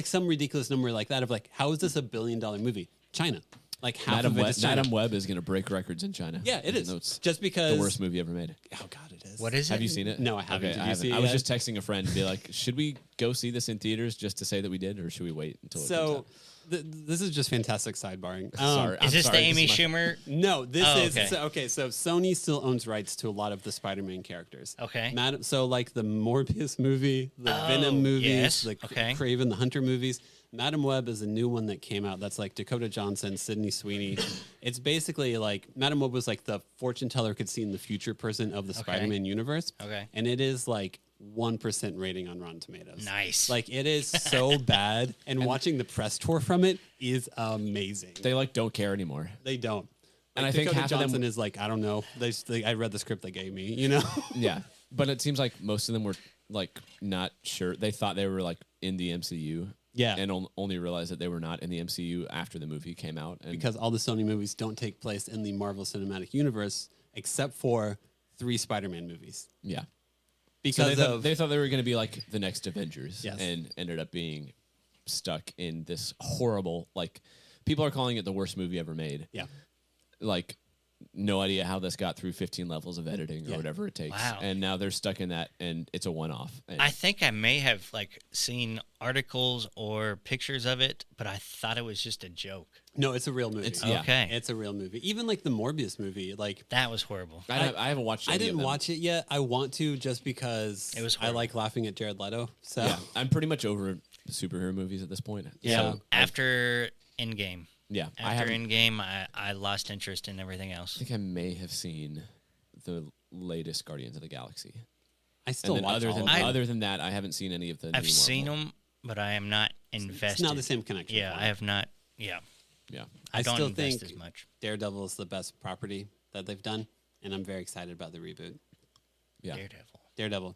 Some ridiculous number like that of how is this $1 billion movie? China. Half
Madam
of it
Web,
is China.
Madam Web is going to break records in China.
Yeah, it
Even
is.
though it's
Just because
the worst movie ever made.
Oh God, it is.
What is it?
Have you seen it?
No, I haven't.
Okay,
Did you see it
I was
yet?
just texting a friend and be like, should we go see this in theaters just to say that we did, or should we wait until it comes
So
out?
this is just fantastic sidebarring.
Sorry. I'm
Is this
sorry,
the Amy
is my-
Schumer?
No, this
Oh,
is
okay.
So Sony still owns rights to a lot of the Spider-Man characters.
Okay.
So the Morbius movie, the
Oh,
Venom movies,
yes.
the
Okay.
Craven the Hunter movies. Madam Web is a new one that came out. That's Dakota Johnson, Sydney Sweeney. It's basically Madam Web was the fortune teller could see in the future person of the Spider-Man universe.
Okay.
And it is 1% rating on Rotten Tomatoes.
Nice.
It is so bad. And watching the press tour from it is amazing.
They don't care anymore.
They don't.
And I think
Dakota
half of them-
Johnson is I don't know. I read the script they gave me,
Yeah, but it seems like most of them were not sure. They thought they were in the MCU.
Yeah.
and only realized that they were not in the MCU after the movie came out. And
Because all the Sony movies don't take place in the Marvel Cinematic Universe except for 3 Spider-Man movies.
yeah, so
Because
they thought they were going to be the next Avengers,
Yes.
and ended up being stuck in this horrible. People are calling it the worst movie ever made.
yeah.
No idea how this got through 15 levels of editing or
Yeah.
whatever it takes.
Wow.
And now they're stuck in that, and it's a one-off. And
I think I may have seen articles or pictures of it, but I thought it was just a joke.
No, it's a real movie.
Yeah.
Okay.
It's a real movie. Even the Morbius movie,
That was horrible.
I haven't watched.
I
any of
didn't
them.
watch it yet. I want to just because
It was
I
horrible.
like laughing at Jared Leto. So
Yeah, I'm pretty much over superhero movies at this point.
Yeah.
So,
After Endgame.
yeah. I
After
haven't.
Endgame, I lost interest in everything else.
I think I may have seen the latest Guardians of the Galaxy.
I still
And then
watch
other
all
than
of them.
other than that, I haven't seen any of the.
I've
new
seen
Marvel.
them, but I am not invested.
It's not the same connection.
Yeah,
for
I
me.
have not. Yeah,
Yeah,
I don't
still
invest
think
as much.
Daredevil is the best property that they've done, and I'm very excited about the reboot.
yeah.
Daredevil.
Daredevil,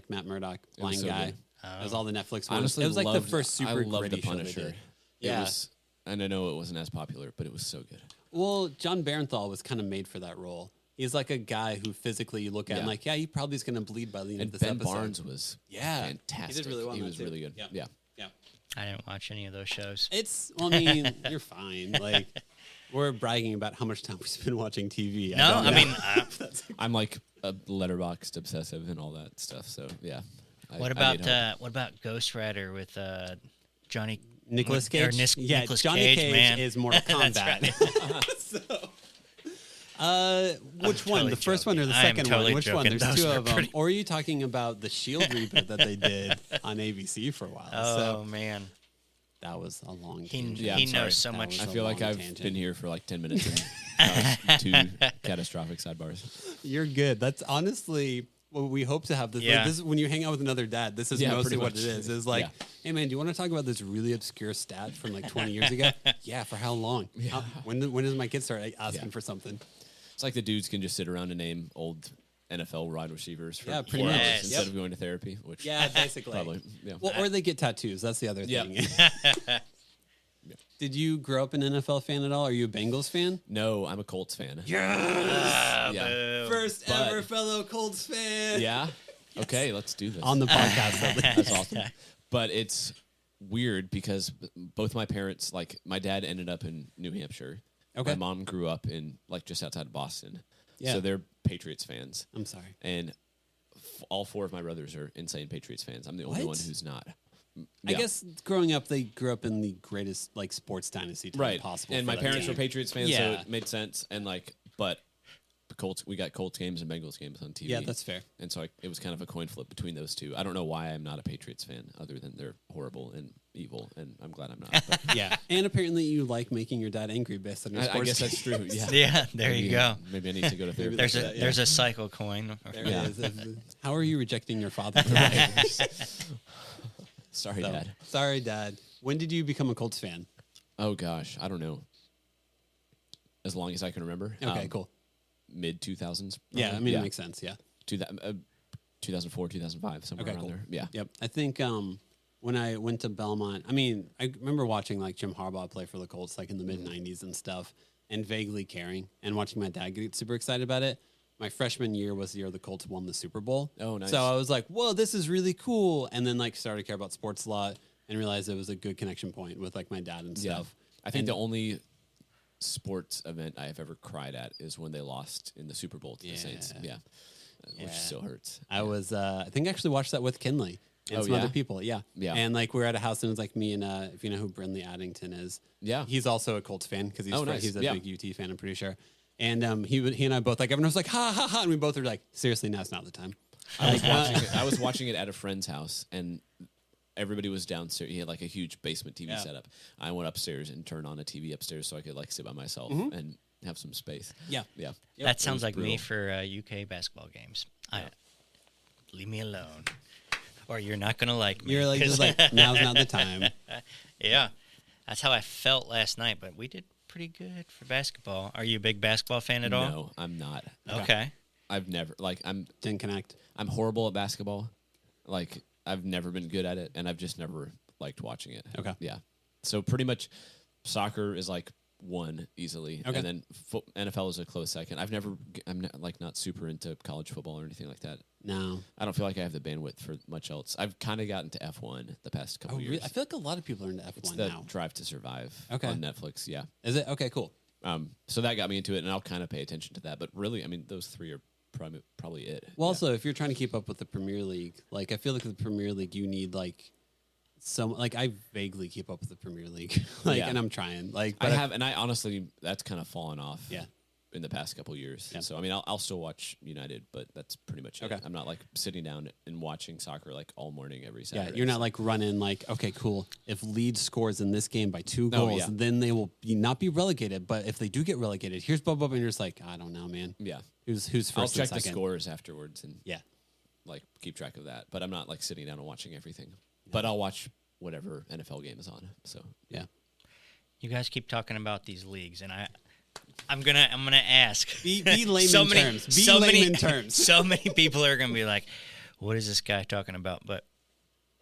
Matt Murdock,
It was
blind
so
guy.
good.
It was all the Netflix ones.
Honestly,
it was the
loved-
first
I
super
love
gritty
The
show they
Punisher.
did. Yeah.
It was, and I know it wasn't as popular, but it was so good.
Well, John Barenthal was kind of made for that role. He's like a guy who physically you look at and like, he probably is going to bleed by the end of this
Ben
episode.
Barnes was fantastic.
He did really well.
He was really good. Yeah.
I didn't watch any of those shows.
I mean, you're fine. Like, we're bragging about how much time we spend watching TV.
No, I mean,
I'm like a Letterboxd obsessive and all that stuff. So yeah.
what about Ghost Rider with Johnny
Nicolas Cage?
Nicolas
Johnny
Cage,
Cage
man.
is Mortal Kombat. Which one?
Totally
the first one or the
joking.
second
totally
one? Which one?
joking.
There's
Those
two
were
of them.
pretty-
Or are you talking about the Shield reboot that they did on ABC for a while?
Oh
So
man,
that was a long
he
tangent.
Yeah,
he
I'm sorry.
knows so
That
much.
was
I
a
feel like
long
I've
tangent.
been here for like 10 minutes and caused 2 catastrophic sidebars.
You're good. That's honestly what we hope to have. This,
Yeah.
like, this is when you hang out with another dad. This is
Yeah,
mostly
pretty
what
much.
it is. Is like,
Yeah.
hey man, do you want to talk about this really obscure stat from like 20 years ago? Yeah, for how long? When does my kid start asking
Yeah.
for something?
It's like the dudes can just sit around and name old NFL wide receivers for
pretty
4
much.
hours instead
Yep.
of going to therapy, which
Yeah, basically.
probably, yeah.
Well, or they get tattoos. That's the other
Yeah.
thing. Did you grow up an NFL fan at all? Are you a Bengals fan?
No, I'm a Colts fan.
Ah,
Yeah.
boo.
First
But-
ever fellow Colts fan.
Yeah? Okay, let's do this.
On the podcast, at least.
That's awesome. But it's weird because both my parents, like my dad ended up in New Hampshire.
Okay.
My mom grew up in like just outside of Boston.
Yeah.
So they're Patriots fans.
I'm sorry.
And all 4 of my brothers are insane Patriots fans. I'm the only
What?
one who's not.
I
Yeah.
guess growing up, they grew up in the greatest like sports dynasty time
Right.
possible.
And
for
my
that
parents
team.
were Patriots fans, so
Yeah.
it made sense. And like, but the Colts, we got Colts games and Bengals games on TV.
Yeah, that's fair.
And so it was kind of a coin flip between those two. I don't know why I'm not a Patriots fan, other than they're horrible and evil, and I'm glad I'm not. But
Yeah, and apparently you like making your dad angry based on your
I
sports.
guess that's true. Yeah.
Yeah, there
Maybe-
you go.
Maybe I need to go to therapy.
There's
for
a
that,
there's a cycle coin.
There
Yeah.
it is. How are you rejecting your father?
Sorry,
So,
Dad.
Sorry, Dad. When did you become a Colts fan?
Oh gosh, I don't know. As long as I can remember.
Okay, cool.
Mid 2000s.
Yeah, I mean, it makes sense. Yeah.
2004, 2005, somewhere
Okay,
around
cool.
there. Yeah.
Yep. I think when I went to Belmont, I mean, I remember watching like Jim Harbaugh play for the Colts like in the mid 90s and stuff, and vaguely caring and watching my dad get super excited about it. My freshman year was the year the Colts won the Super Bowl.
Oh, nice.
So I was like, whoa, this is really cool. And then like started to care about sports a lot and realized it was a good connection point with like my dad and
Yeah.
stuff.
I think
And-
the only sports event I have ever cried at is when they lost in the Super Bowl to the Saints. Yeah. Which still hurts.
I was, I think I actually watched that with Kinley and
Oh,
some
yeah?
other people. Yeah.
Yeah.
And like we were at a house and it was like me and, if you know who Brinley Addington is.
Yeah.
He's also a Colts fan because he's,
Oh, nice.
he's a
Yeah.
big UT fan, I'm pretty sure. And he and I both, like, everyone was like, ha, ha, ha. And we both were like, seriously, now's not the time.
I was watching it at a friend's house, and everybody was downstairs. He had like a huge basement TV set up. I went upstairs and turned on a TV upstairs so I could like sit by myself and have some space.
Yeah.
Yeah.
That sounds
was
like me
brutal.
for UK basketball games. Leave me alone, or you're not gonna like me.
You're like,
'Cause-
just like, now's not the time.
yeah, that's how I felt last night. But we did pretty good for basketball. Are you a big basketball fan at all?
No, I'm not.
Okay.
I've never
Didn't connect.
I'm horrible at basketball. Like I've never been good at it, and I've just never liked watching it.
Okay.
Yeah. So pretty much, soccer is like one easily,
Okay.
and then NFL is a close second. I'm not super into college football or anything like that.
No.
I don't feel like I have the bandwidth for much else. I've kind of gotten to F1 the past couple years.
I feel like a lot of people are into F1
It's the
now.
Drive to Survive
Okay.
on Netflix. Yeah.
Is it? Okay, cool.
So that got me into it, and I'll kind of pay attention to that. But really, I mean, those 3 are probably it.
Well,
Yeah.
also, if you're trying to keep up with the Premier League, like I feel like the Premier League, you need like some. Like I vaguely keep up with the Premier League, like,
Yeah.
and I'm trying. Like,
I
but
have, and I honestly, that's kind of fallen off.
Yeah.
In the past couple years.
Yeah.
So I mean, I'll still watch United, but that's pretty much
Okay.
it. I'm not like sitting down and watching soccer like all morning every
Yeah,
Saturday.
you're not like running like, okay, cool. If Leeds scores in this game by 2
Oh,
goals,
yeah.
then they will not be relegated. But if they do get relegated, here's blah blah. And you're just like, I don't know, man.
Yeah.
Who's first
I'll
and
check the
second?
scores afterwards and
Yeah,
like keep track of that. But I'm not like sitting down and watching everything. But I'll watch whatever NFL game is on. So
yeah.
You guys keep talking about these leagues, and I'm gonna ask.
Be layman terms. Be layman terms.
So many people are gonna be like, "What is this guy talking about?" But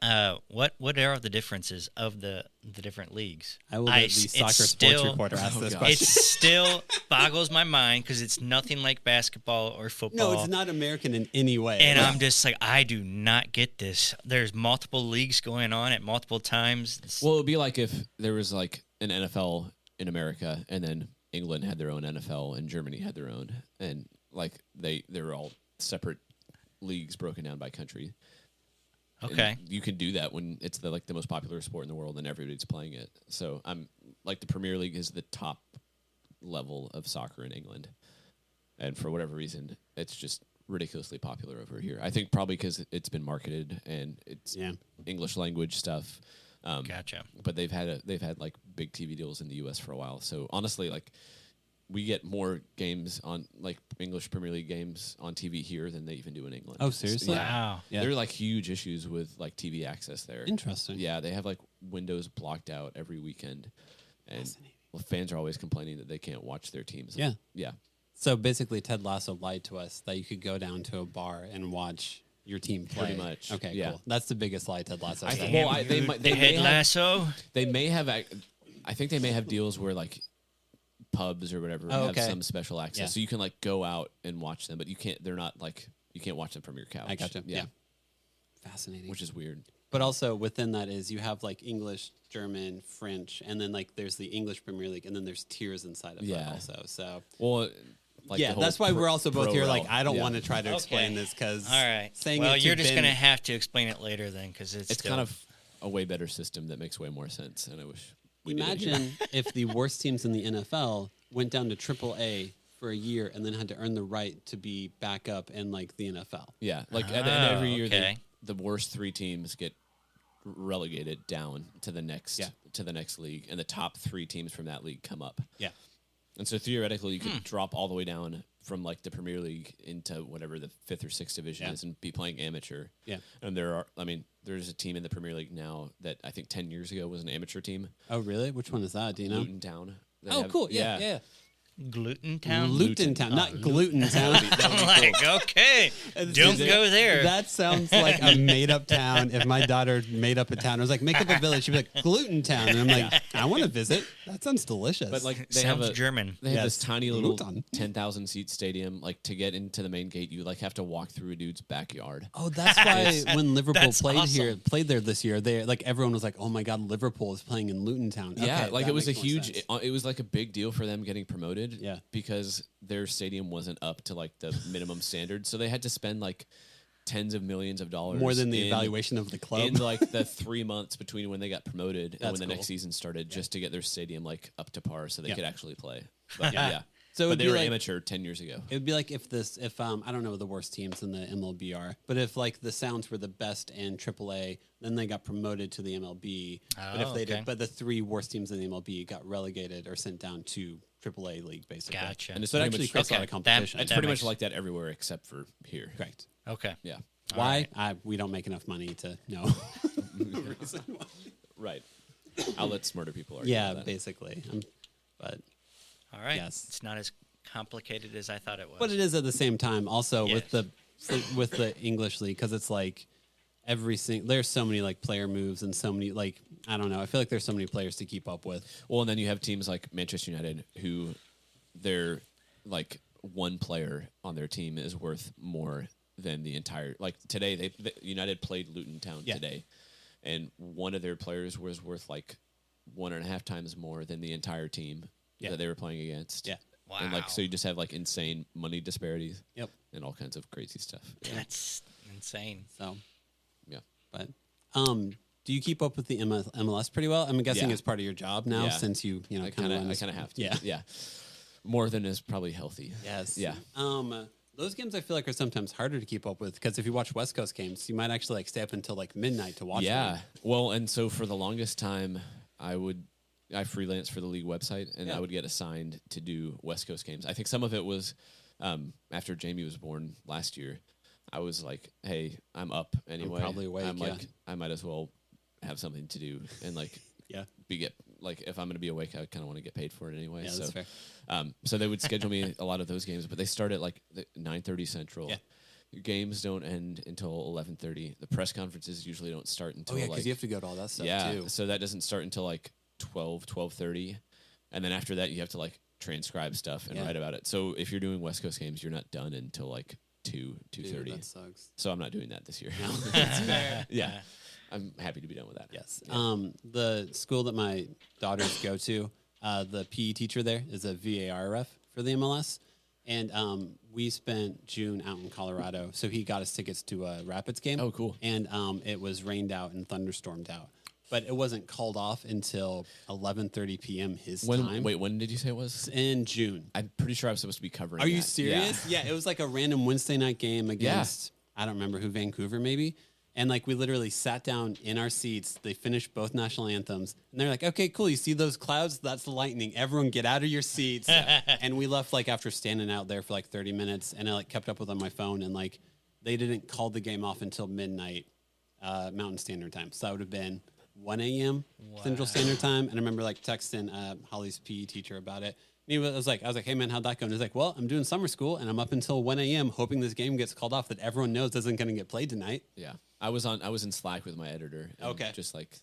What are the differences of the different leagues?
I will let the soccer sports reporter ask this question.
It still boggles my mind because it's nothing like basketball or football.
No, it's not American in any way.
And I'm just like, I do not get this. There's multiple leagues going on at multiple times.
Well, it would be like if there was like an NFL in America, and then England had their own NFL, and Germany had their own, and like they were all separate leagues broken down by country.
Okay.
And you can do that when it's the most popular sport in the world and everybody's playing it. So I'm like the Premier League is the top level of soccer in England, and for whatever reason, it's just ridiculously popular over here. I think probably because it's been marketed and it's English language stuff.
Gotcha.
But they've had like big TV deals in the U.S. for a while. So honestly, like we get more games on like English Premier League games on TV here than they even do in England.
Oh, seriously?
Wow.
Yeah.
There are like huge issues with like TV access there.
Interesting.
Yeah, they have like windows blocked out every weekend, and fans are always complaining that they can't watch their teams.
Yeah.
Yeah.
So basically, Ted Lasso lied to us that you could go down to a bar and watch your team play.
Pretty much.
Okay,
Yeah.
cool. That's the biggest lie Ted Lasso
I
said.
think- well, they may
Ted
have-
Lasso.
They may have. I think they may have deals where like pubs or whatever have some special access,
Yeah.
so you can like go out and watch them, but you can't. They're not like you can't watch them from your couch.
I gotcha.
Yeah,
Fascinating.
which is weird.
But also within that is you have like English, German, French, and then like there's the English Premier League, and then there's tiers inside of that also. So
Well, like
yeah,
the whole
that's why we're also both here. Like,
pro-rel.
I don't
Yeah.
want to try to explain
Okay.
this because
All right.
saying
Well,
it to
you're just
Ben-
going to have to explain it later then because it's
It's kind of a way better system that makes way more sense, and I wish we did it here.
Imagine if the worst teams in the NFL went down to AAA for a year and then had to earn the right to be back up in like the NFL.
Yeah, like at the end of every year,
okay.
the worst 3 teams get relegated down to the next league, and the top 3 teams from that league come up.
Yeah.
And so theoretically, you could drop all the way down from like the Premier League into whatever the 5th or 6th division is, and be playing amateur.
Yeah.
And there's a team in the Premier League now that I think 10 years ago was an amateur team,
Oh, really? Which one is that? Do you know?
Luton Town. They
Oh,
have-
cool. Yeah.
Gluten Town.
Luton Town, not Gluten Town.
I'm like, okay, don't go there.
That sounds like a made-up town. If my daughter made up a town, I was like, make up a village. She'd be like, Gluten Town. And I'm like, I want to visit. That sounds delicious.
But like they
Sounds
have
German.
They have
Yes.
this tiny little
Luton.
10,000 seat stadium. Like to get into the main gate, you like have to walk through a dude's backyard.
oh, that's why when Liverpool
That's
played there this year, they like everyone was like, oh my God, Liverpool is playing in Luton Town.
Yeah,
Okay,
like
that
it was a
makes more
huge.
sense.
It was like a big deal for them getting promoted.
Yeah.
because their stadium wasn't up to like the minimum standard, so they had to spend like tens of millions of dollars
More than the evaluation of the club.
in like the 3 months between when they got promoted and
That's
when the
cool.
next season started, just to get their stadium like up to par so they
Yeah.
could actually play. But yeah,
So
but
it'd
they
be
were
like-
amateur 10 years ago.
It would be like if I don't know what the worst teams in the MLB are, but if like the Sounds were the best in AAA, then they got promoted to the MLB. But if
Oh,
they
okay.
did, but the 3 worst teams in the MLB got relegated or sent down to AAA league basically.
Gotcha.
And it's
So it
pretty
actually
much
creates a lot
okay,
of competition.
it's
that
pretty
makes-
much like that everywhere except for here.
Correct.
Okay.
Yeah,
Why? We don't make enough money to know. the reason why.
right. I'll let smarter people argue.
Yeah,
about that.
basically. But
All right.
Yes.
It's not as complicated as I thought it was.
But it is at the same time also
Yes.
with the English league because it's like there's so many like player moves and so many like I don't know. I feel like there's so many players to keep up with.
Well, and then you have teams like Manchester United who they're like one player on their team is worth more than the entire. Like today, United played Luton Town today, and one of their players was worth like 1.5 times more than the entire team that they were playing against.
Yeah.
Wow.
And like so, you just have like insane money disparities.
Yep.
And all kinds of crazy stuff. Yeah.
That's insane.
So,
Yeah.
but do you keep up with the MLS pretty well? I'm guessing
Yeah.
it's part of your job now
Yeah.
since you
I
kind of
have to.
Yeah.
Yeah. More than is probably healthy.
Yes.
Yeah.
Those games I feel like are sometimes harder to keep up with because if you watch West Coast games, you might actually like stay up until like midnight to watch
Yeah.
them.
Well, and so for the longest time, I freelanced for the league website, and I would get assigned to do West Coast games. I think some of it was after Jamie was born last year. I was like, "Hey, I'm up anyway.
probably awake,
I'm like,
yeah.
I might as well have something to do and like,
Yeah.
if I'm going to be awake, I kind of want to get paid for it anyway."
Yeah,
so,
that's fair.
so they would schedule me a lot of those games, but they start at like 9:30 Central.
Yeah.
games don't end until 11:30. The press conferences usually don't start until
because you have to go to all that stuff too.
So that doesn't start until like 12:30, and then after that you have to like transcribe stuff and write about it. So if you're doing West Coast games, you're not done until like 2:30.
That sucks.
So I'm not doing that this year.
No, that's fair.
Yeah. I'm happy to be done with that.
Yes.
Yeah.
The school that my daughters go to, the PE teacher there is a VAR ref for the MLS. And we spent June out in Colorado. So he got us tickets to a Rapids game.
Oh, cool.
And it was rained out and thunderstormed out. But it wasn't called off until 11:30 p.m. his time.
Wait, when did you say it was?
In June.
I'm pretty sure I was supposed to be covering
Are you
that.
serious? Yeah, it was like a random Wednesday night game against, I don't remember who, Vancouver maybe. And like we literally sat down in our seats. They finished both national anthems. And they're like, okay, cool. You see those clouds? That's the lightning. Everyone get out of your seats. And we left like after standing out there for like 30 minutes. And I like kept up with on my phone. And like they didn't call the game off until midnight Mountain Standard Time. So that would have been 1 a.m. Central Standard Time. And I remember like texting Holly's PE teacher about it. And I was like, hey man, how'd that go? And he's like, well, I'm doing summer school and I'm up until 1 a.m. hoping this game gets called off that everyone knows isn't going to get played tonight.
Yeah. I was in Slack with my editor.
Okay.
Just like,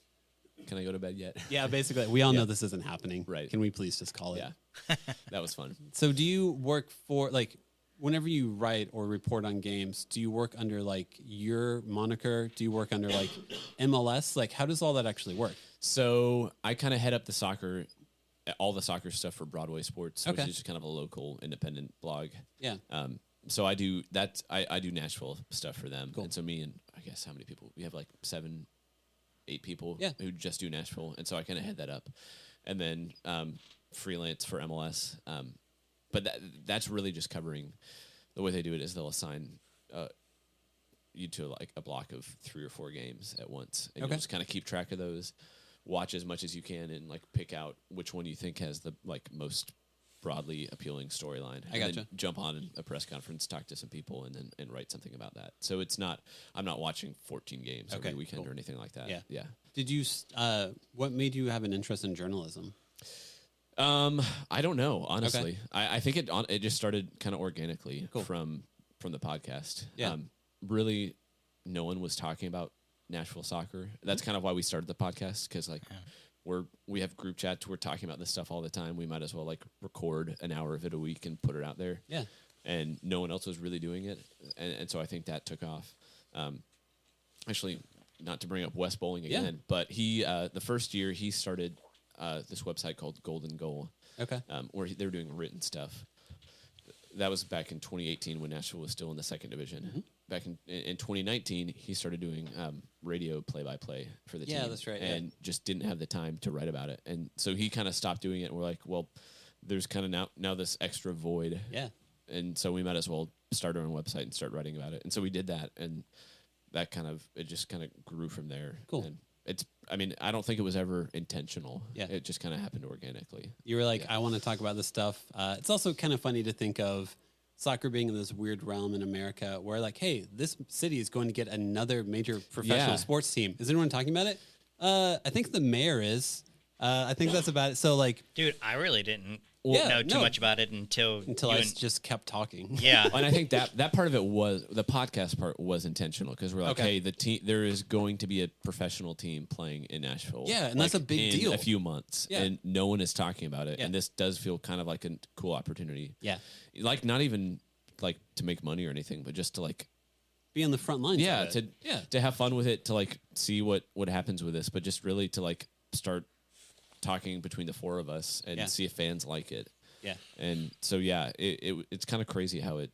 can I go to bed yet?
Yeah, basically, we all know this isn't happening.
Right.
Can we please just call it?
Yeah. That was fun.
So do you work for, like, whenever you write or report on games, do you work under, like, your moniker? Do you work under, like, MLS? Like, how does all that actually work?
So I kind of head up all the soccer stuff for Broadway Sports, which is just kind of a local independent blog.
Yeah.
So I do that. I do Nashville stuff for them.
Cool.
And so me and I guess how many people? We have like 7, 8 people who just do Nashville. And so I kind of head that up. And then freelance for MLS. But that's really just covering, the way they do it is they'll assign you to like a block of 3 or 4 games at once. And you'll just kind of keep track of those, watch as much as you can, and like pick out which one you think has the like most broadly appealing storyline.
I gotcha.
Then jump on a press conference, talk to some people, and write something about that. So I'm not watching 14 games every weekend or anything like that. Yeah.
Did you? What made you have an interest in journalism?
I don't know, honestly. I think it just started kind of organically from the podcast.
Yeah.
Really, no one was talking about Nashville soccer. That's kind of why we started the podcast, because like we have group chats. We're talking about this stuff all the time. We might as well like record an hour of it a week and put it out there.
Yeah.
And no one else was really doing it, and so I think that took off. Actually, not to bring up West Bowling again, but he the first year he started this website called Golden Goal.
Okay.
Where they were doing written stuff. That was back in 2018 when Nashville was still in the second division. Mm-hmm. Back in 2019, he started doing radio play-by-play for the team.
Yeah, that's right.
And just didn't have the time to write about it. And so he kind of stopped doing it. And we're like, well, there's kind of now this extra void.
Yeah.
And so we might as well start our own website and start writing about it. And so we did that. And that it just kind of grew from there.
Cool.
And I don't think it was ever intentional.
Yeah.
It just kind of happened organically.
You were like, I want to talk about this stuff. It's also kind of funny to think of soccer being in this weird realm in America where like, hey, this city is going to get another major professional sports team. Is anyone talking about it? I think the mayor is. I think that's about it. So like,
dude, I really didn't know too much about it until
I just kept talking.
Yeah.
And I think that part of it was, the podcast part was intentional, because we're like, hey, there is going to be a professional team playing in Nashville.
Yeah, and that's a big deal.
In a few months. Yeah. And no one is talking about it.
Yeah.
And this does feel kind of like a cool opportunity.
Yeah.
Like not even like to make money or anything, but just to like
be on the front lines.
To have fun with it, to like see what happens with this, but just really to like start talking between the 4 of us and see if fans like it.
Yeah.
And so it's kind of crazy how it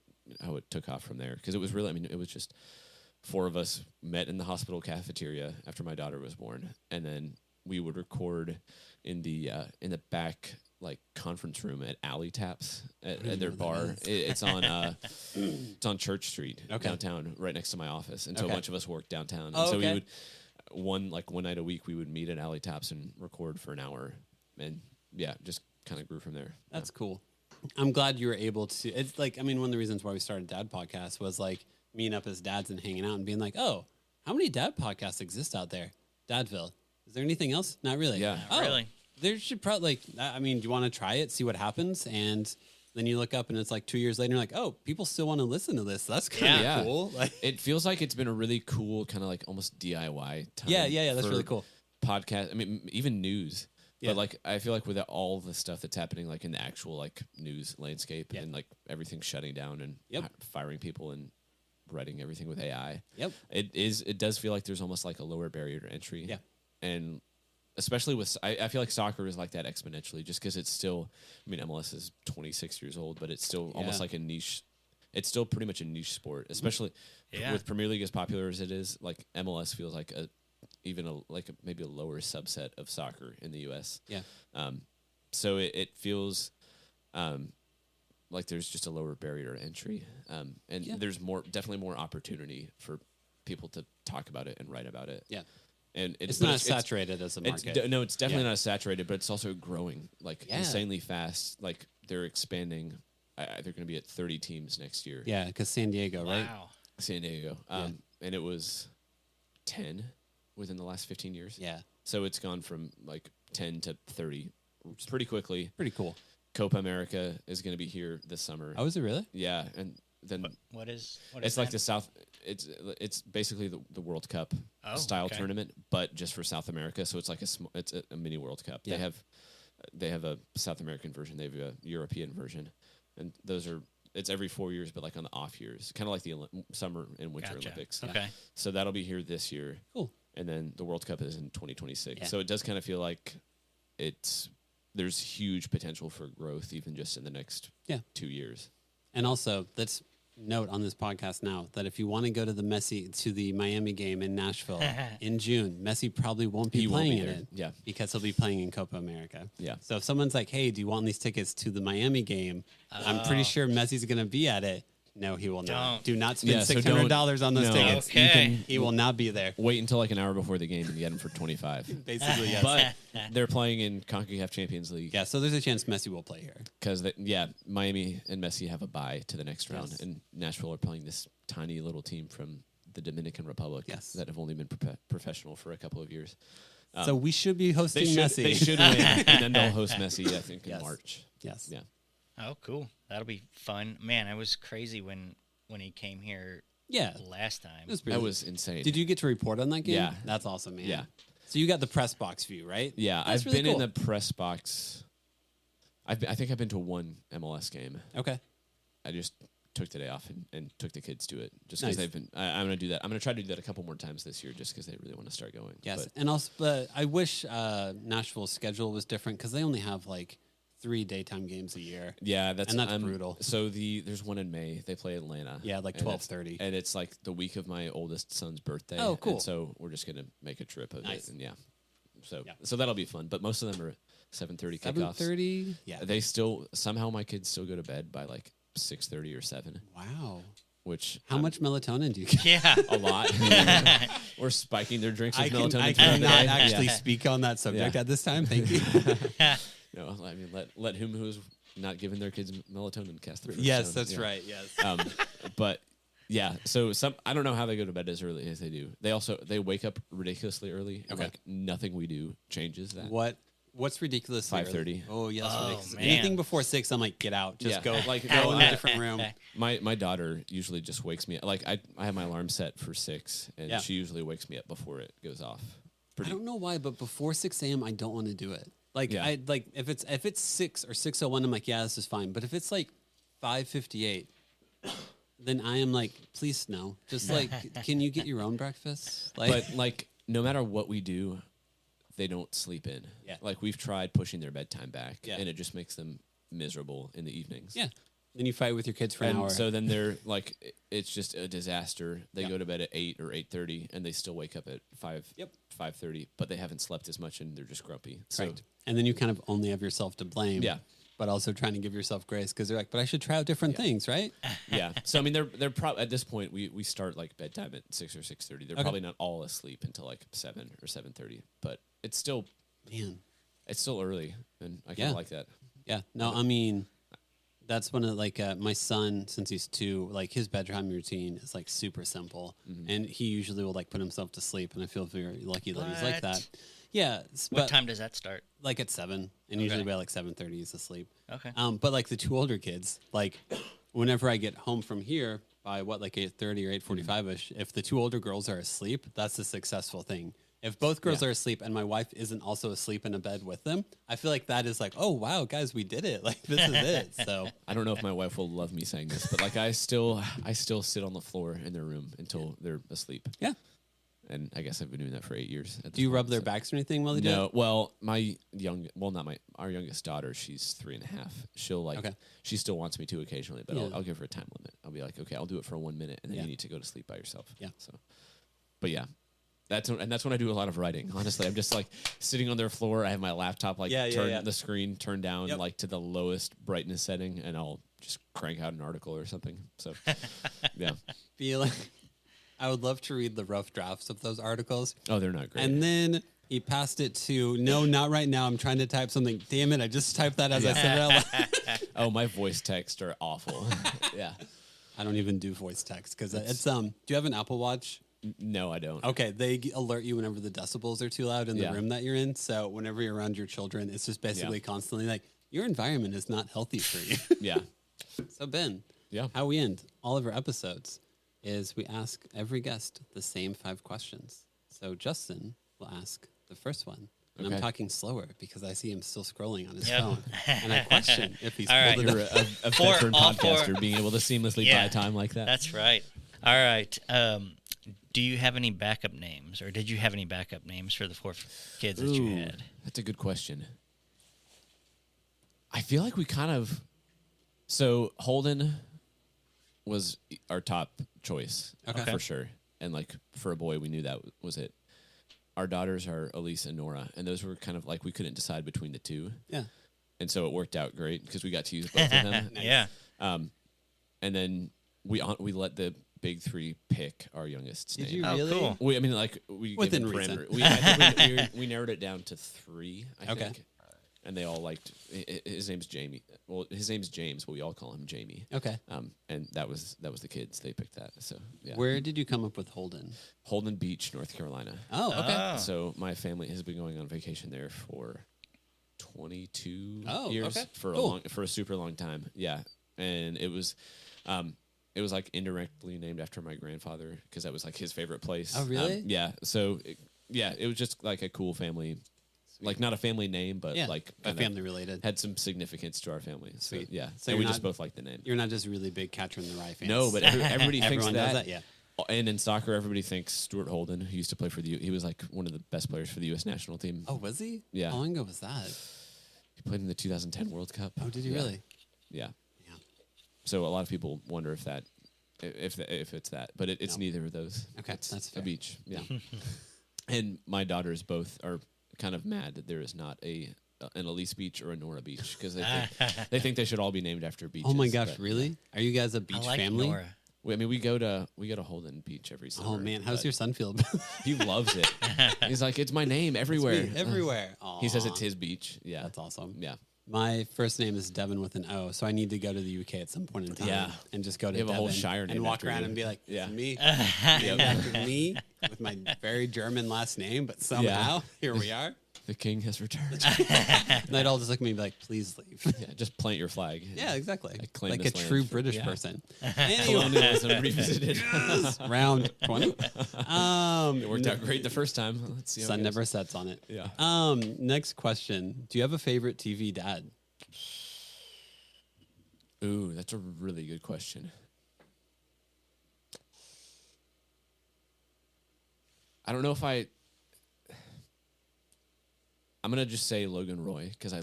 took off from there, because it was really, it was just 4 of us met in the hospital cafeteria after my daughter was born, and then we would record in the back like conference room at Alley Taps at their bar. It's on Church Street downtown, right next to my office. And so a bunch of us worked downtown. And so we would one night a week we would meet at Alley Taps and record for an hour, and just kind of grew from there.
That's cool. I'm glad you were able to. It's like, one of the reasons why we started Dad Podcast was like meeting up as dads and hanging out and being like, oh, how many dad podcasts exist out there? Dadville. Is there anything else? Not really.
Yeah.
Not really.
There should probably do you want to try it, see what happens? And Then you look up and it's like 2 years later, and you're like, oh, people still want to listen to this. That's kind of cool. Like,
it feels like it's been a really cool kind of like almost DIY time.
Yeah. That's really cool.
Podcast. I mean, even news.
Yeah.
But like, I feel like with all the stuff that's happening, like in the actual like news landscape, and like everything shutting down and firing people and writing everything with AI. It does feel like there's almost like a lower barrier to entry.
Yeah.
And especially with, I feel like soccer is like that exponentially, just because it's still, I mean, MLS is 26 years old, but it's still almost like a niche. It's still pretty much a niche sport, especially with Premier League as popular as it is. Like MLS feels like maybe a lower subset of soccer in the U.S.
Yeah.
So it feels like there's just a lower barrier to entry, and there's definitely more opportunity for people to talk about it and write about it.
Yeah.
And
it's not saturated as a market.
No, it's definitely not saturated, but it's also growing like insanely fast. Like they're expanding. They're going to be at 30 teams next year.
Yeah, because San Diego, right?
Wow.
San Diego. And it was 10 within the last 15 years.
Yeah.
So it's gone from like 10 to 30 pretty quickly.
Pretty cool.
Copa America is going to be here this summer.
Oh, is it really?
Yeah, and then
What is
it's like the South. It's basically the World Cup style tournament, but just for South America. So it's like it's a mini World Cup.
Yeah.
They have a South American version. They have a European version, and it's every 4 years, but like on the off years, kind of like the summer and winter Olympics.
Okay.
So that'll be here this year.
Cool.
And then the World Cup is in 2026.
Yeah.
So it does kind of feel like there's huge potential for growth even just in the next 2 years.
And also, let's note on this podcast now that if you want to go to the Miami game in Nashville in June, Messi probably won't be playing in it.
Yeah.
Because he'll be playing in Copa America.
Yeah.
So if someone's like, hey, do you want these tickets to the Miami game? I'm pretty sure Messi's going to be at it. No, he will not. Do not spend $600 on those tickets.
Okay.
He will not be there.
Wait until like an hour before the game and get him for 25.
Basically, yes.
But they're playing in CONCACAF Champions League.
Yeah, so there's a chance Messi will play here.
Because, Miami and Messi have a bye to the next round. And Nashville are playing this tiny little team from the Dominican Republic that have only been professional for a couple of years.
So we should be hosting Messi.
They should win, and then they'll host Messi, I think, in March.
Yes.
Yeah.
Oh, cool. That'll be fun. Man, I was crazy when he came here last time.
That was insane.
Did you get to report on that game?
Yeah.
That's awesome, man.
Yeah.
So you got the press box view, right?
Yeah,
That's
I've
really
been
cool.
in the press box. I think I've been to one MLS game.
Okay.
I just took the day off and took the kids to it just because
Nice.
they've been. I'm going to do that. I'm going to try to do that a couple more times this year just because they really want to start going.
Yes. And also, but I wish Nashville's schedule was different because they only have like 3 daytime games a year.
Yeah, that's
brutal.
So there's one in May. They play Atlanta.
Yeah, like 12:30.
And it's like the week of my oldest son's birthday.
Oh, cool.
And so we're just gonna make a trip of
Nice.
it. And so that'll be fun. But most of them are 7:30 kickoffs.
7:30. Yeah.
They still somehow my kids still go to bed by like 6:30 or 7.
Wow.
Which
How much melatonin do you get?
Yeah.
a lot. Or spiking their drinks with melatonin.
I
throughout the
cannot
day.
actually speak on that subject at this time. Thank you.
No, I mean let whom who's not giving their kids melatonin cast the first
Yes,
stone.
that's
Yeah.
right. Yes.
But yeah, so I don't know how they go to bed as early as they do. They wake up ridiculously early. And
Okay.
like nothing we do changes that.
What's ridiculous?
5:30.
Oh yes.
Oh,
ridiculous.
man.
Anything before 6, I'm like, get out. Just go.
Like,
Go in a different room.
My daughter usually just wakes me up. Like I have my alarm set for 6, and she usually wakes me up before it goes off.
I don't know why, but before 6 a.m., I don't want to do it. Like
Yeah.
if it's 6 or 6:01, I'm like, yeah, this is fine. But if it's like 5:58, then I am like, please no. Just like, can you get your own breakfast? Like,
But like no matter what we do, they don't sleep in.
Yeah.
Like we've tried pushing their bedtime back,
Yeah.
and it just makes them miserable in the evenings.
yeah. Then you fight with your kids for an hour.
So then they're like, it's just a disaster. They go to bed at 8 or 8:30, and they still wake up at 5:30, but they haven't slept as much, and they're just grumpy. So
Right. And then you kind of only have yourself to blame.
Yeah.
But also trying to give yourself grace because they're like, but I should try out different things, right?
yeah. So I mean, they're probably at this point we start like bedtime at 6 or 6:30. They're probably not all asleep until like 7 or 7:30, but it's still early, and I kind of like that.
Yeah. No, I mean, that's one of like my son, since he's 2, like his bedtime routine is like super simple, and he usually will like put himself to sleep, and I feel very lucky that he's like that. Yeah.
What time does that start?
Like at 7, and usually by like 7:30 he's asleep.
Okay.
But like the 2 older kids, like whenever I get home from here by like 8:30 or 8:45ish, if the 2 older girls are asleep, that's a successful thing. If both girls are asleep and my wife isn't also asleep in a bed with them, I feel like that is like, oh wow, guys, we did it. Like this is it. So
I don't know if my wife will love me saying this, but like I still sit on the floor in their room until they're asleep.
Yeah.
And I guess I've been doing that for 8 years.
Do you rub their backs or anything while they do it?
No. Well, our youngest daughter, she's 3.5. She'll she still wants me to occasionally, but I'll give her a time limit. I'll be like, okay, I'll do it for 1 minute, and then you need to go to sleep by yourself.
Yeah.
So, but yeah. That's when I do a lot of writing. Honestly, I'm just like sitting on their floor. I have my laptop the screen turned down like to the lowest brightness setting, and I'll just crank out an article or something. So, yeah.
I would love to read the rough drafts of those articles.
Oh, they're not great.
And then he passed it to no, not right now. I'm trying to type something. Damn it! I just typed that as I said it out loud.
Oh, my voice texts are awful. Yeah.
I don't even do voice text because it's Do you have an Apple Watch?
No, I don't.
Okay, they alert you whenever the decibels are too loud in the room that you're in. So whenever you're around your children, it's just basically constantly like, your environment is not healthy for you.
Yeah.
So Ben,
yeah,
how we end all of our episodes is we ask every guest the same 5 questions. So Justin will ask the first one. And I'm talking slower because I see him still scrolling on his phone. And I question if he's pulled it
You're
up.
a veteran podcaster being able to seamlessly buy time like that.
That's right. All right. Do you have any backup names, or did you have any backup names for the 4 kids that you had?
That's a good question. I feel like we kind of... So Holden was our top choice, for sure. And like for a boy, we knew that was it. Our daughters are Elise and Nora, and those were kind of like we couldn't decide between the 2.
Yeah.
And so it worked out great because we got to use both of them.
Nice. Yeah.
And then we let the big 3 pick our youngest's name.
Did you really?
Cool.
We
Within
gave
reason.
We narrowed it down to 3, I think. And they all liked his name's Jamie. Well, his name's James, but we all call him Jamie.
Okay.
And that was the kids. They picked that. So yeah.
Where did you come up with Holden?
Holden Beach, North Carolina.
Oh, okay.
Oh.
So my family has been going on vacation there for 22 years for a super long time. Yeah. And it was like indirectly named after my grandfather because that was like his favorite place.
Oh, really?
Yeah. So it was just like a cool family. Like not a family name, but like
family related.
Had some significance to our family. So,
Sweet.
yeah.
So
and we just both like the name.
You're not just really big Catcher in the Rye fans.
No, but everybody thinks
Everyone
that.
does that, yeah.
And in soccer, everybody thinks Stuart Holden, who used to play for he was like one of the best players for the U.S. national team.
Oh, was he?
Yeah.
How long ago was that?
He played in the 2010 World Cup.
Oh, did he really?
Yeah. Yeah. So a lot of people wonder if it's that, but it's neither of those.
Okay,
it's
that's fair.
a beach. Yeah. And my daughters both are kind of mad that there is not an Elise Beach or a Nora Beach because they think they should all be named after beaches.
Oh my gosh, really? Are you guys a beach family?
Nora.
We go to Holden Beach every summer.
Oh man, how's your son feel?
He loves it. He's like, it's my name everywhere.
Everywhere.
He says it's his beach. Yeah,
that's awesome.
Yeah.
My first name is Devin with an O, so I need to go to the UK at some point in time. And just go to
have
Devon
a whole shire
and
named
walk
after
around
you.
and be like,
Yeah.
me, named after me, with my very German last name, but somehow here we are.
The king has returned.
And they'd all just look at me and be like, please leave.
Yeah, just plant your flag.
Yeah, exactly.
claim
Like a
this land
true
for-
British
yeah.
person.
Colonialism revisited.
Round 20.
It worked out great the first time. Let's see. How
Sun
it goes.
never sets on it.
Yeah.
Next question. Do you have a favorite TV dad?
Ooh, that's a really good question. I don't know if I'm gonna just say Logan Roy because I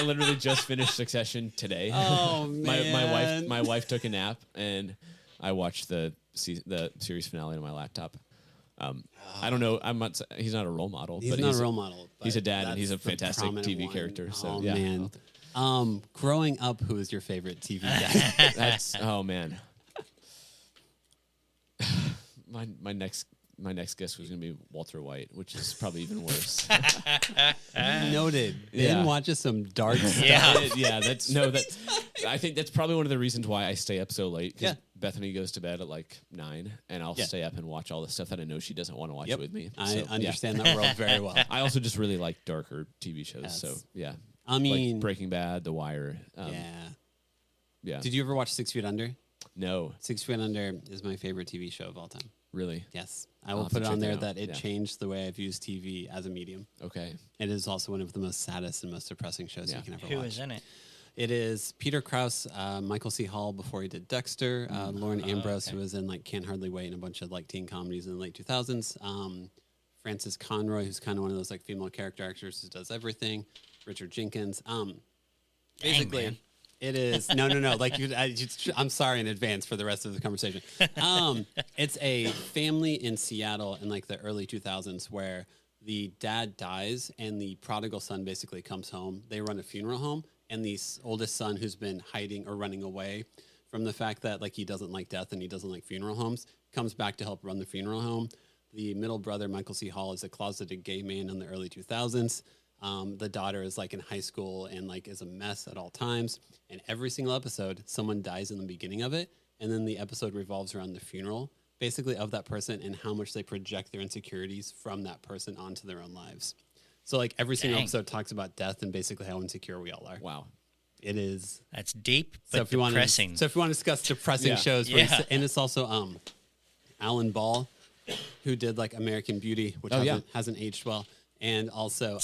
literally just finished Succession today.
Oh man,
my wife took a nap and I watched the series finale on my laptop. I don't know. He's not a role model.
He's
but
not a role model.
He's a dad and he's a
that's the
fantastic
prominent
TV
one.
character. So
oh
yeah.
man, growing up, who is your favorite TV dad?
That's oh man. My next my next guest was going to be Walter White, which is probably even worse.
Noted.
Yeah.
Ben watches some dark stuff.
Yeah.
I think that's probably one of the reasons why I stay up so late. 'Cause
Yeah.
Bethany goes to bed at like 9, and I'll stay up and watch all the stuff that I know she doesn't want to watch with me.
I understand that world very well.
I also just really like darker TV shows.
Yes.
So yeah,
I mean,
like Breaking Bad, The Wire. Yeah.
Did you ever watch 6 Feet Under?
No,
6 Feet Under is my favorite TV show of all time.
really.
Yes. I
I'll
will
have to
put it on
check
there
that out.
that it changed the way I've used TV as a medium.
Okay.
It is also one of the most saddest and most depressing shows you can ever
Who
watch.
is in it?
It is Peter Krause, Michael C. Hall before he did Dexter, Lauren Ambrose, who was in like Can't Hardly Wait and a bunch of like teen comedies in the late 2000s. Frances Conroy, who's kind of one of those like female character actors who does everything. Richard Jenkins. Basically,
man.
it is no. Like I'm sorry in advance for the rest of the conversation. It's a family in Seattle in like the early 2000s where the dad dies and the prodigal son basically comes home. They run a funeral home, and the oldest son, who's been hiding or running away from the fact that like he doesn't like death and he doesn't like funeral homes, comes back to help run the funeral home. The middle brother, Michael C. Hall, is a closeted gay man in the early 2000s. The daughter is like in high school and like is a mess at all times. And every single episode, someone dies in the beginning of it, and then the episode revolves around the funeral, basically of that person and how much they project their insecurities from that person onto their own lives. So like every single episode talks about death and basically how insecure we all are.
Wow.
It is.
That's deep,
So
but
if you want
depressing.
to discuss depressing shows,
Yeah.
and it's also Alan Ball, who did like American Beauty, which hasn't aged well, and also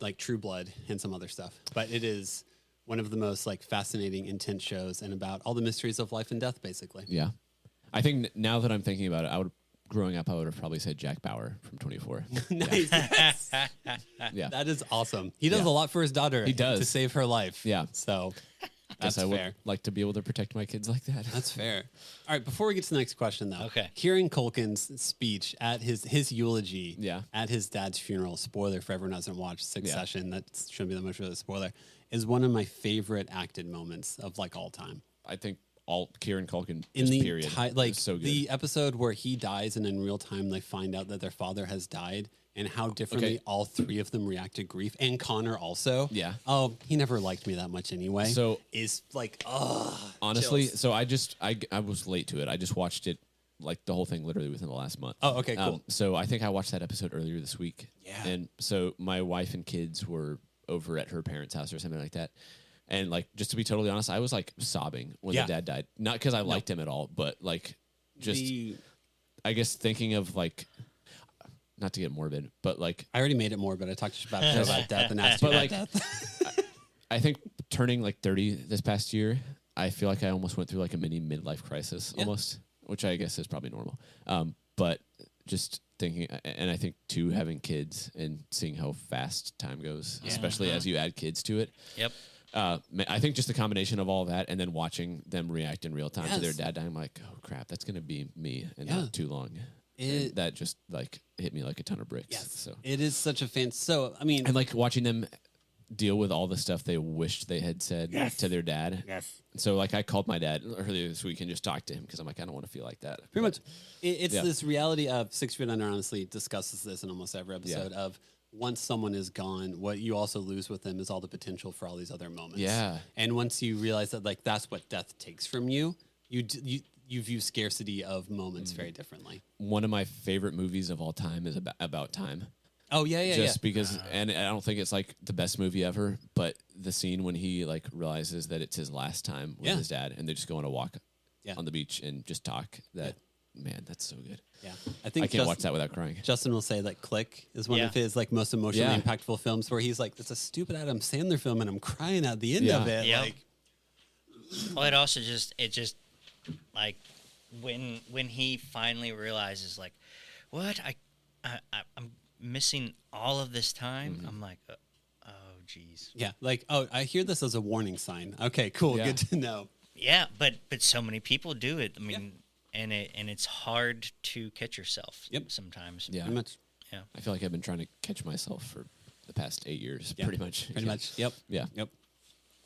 like True Blood and some other stuff. But it is one of the most like fascinating, intense shows, and about all the mysteries of life and death, basically.
Yeah. I think now that I'm thinking about it, growing up, I would have probably said Jack Bauer from 24.
Nice. Yes.
Yeah.
That is awesome. He does a lot for his daughter.
He does.
to save her life.
Yeah.
So that's
Guess I
fair.
would like to be able to protect my kids like that.
That's fair. All right, before we get to the next question, though.
Okay.
Kieran Culkin's speech at his eulogy
Yeah.
at his dad's funeral, spoiler for everyone who hasn't watched Succession, that shouldn't be that much of a spoiler, is one of my favorite acted moments of like all time.
I think all Kieran Culkin,
In
just
the
period,
like
is so good.
the episode where he dies and in real time they find out that their father has died and how differently all three of them react to grief, and Connor also.
Yeah.
Oh, he never liked me that much anyway.
So-
is like,
Honestly,
chills.
so I was late to it. I just watched it like the whole thing literally within the last month.
Oh, okay, cool.
So I think I watched that episode earlier this week.
Yeah.
And so my wife and kids were over at her parents' house or something like that. And like, just to be totally honest, I was like sobbing when the dad died. Not because I liked him at all, but like just, I guess thinking of like, not to get morbid, but like,
I already made it more, but I talked about death and asked you
But,
about
like,
death.
I think turning like 30 this past year, I feel like I almost went through like a mini midlife crisis almost, which I guess is probably normal. But just thinking, and I think too, having kids and seeing how fast time goes, especially as you add kids to it.
Yep.
I think just the combination of all that and then watching them react in real time to their dad dying, I'm like, oh crap, that's going to be me in not too long. And that just like hit me like a ton of bricks.
Yes.
So
It is such a fan. So, I mean,
and like watching them deal with all the stuff they wished they had said to their dad.
Yes.
So like I called my dad earlier this week and just talked to him because I'm like, I don't want to feel like that.
pretty much, it's this reality of 6 Feet Under. Honestly, discusses this in almost every episode of once someone is gone, what you also lose with them is all the potential for all these other moments.
Yeah.
And once you realize that, like, that's what death takes from you, you view scarcity of moments very differently.
One of my favorite movies of all time is About Time.
Oh yeah,
Just because, and I don't think it's like the best movie ever, but the scene when he like realizes that it's his last time with his dad, and they just go on a walk on the beach and just talk. That man, that's so good.
Yeah, I think
I can't watch that without crying.
Justin will say that Click is one of his like most emotionally impactful films, where he's like, "It's a stupid Adam Sandler film, and I'm crying at the end of it."
Yep.
Like,
Well, it also just like when he finally realizes like, what I'm missing all of this time. I'm like, oh geez.
yeah, like, oh, I hear this as a warning sign. Okay, cool, good to know.
Yeah, but so many people do it. I mean, and it's hard to catch yourself. Sometimes.
Yeah,
Pretty much.
Yeah.
I feel like I've been trying to catch myself for the past 8 years, pretty much.
Pretty much. Yep.
Yeah.
Yep.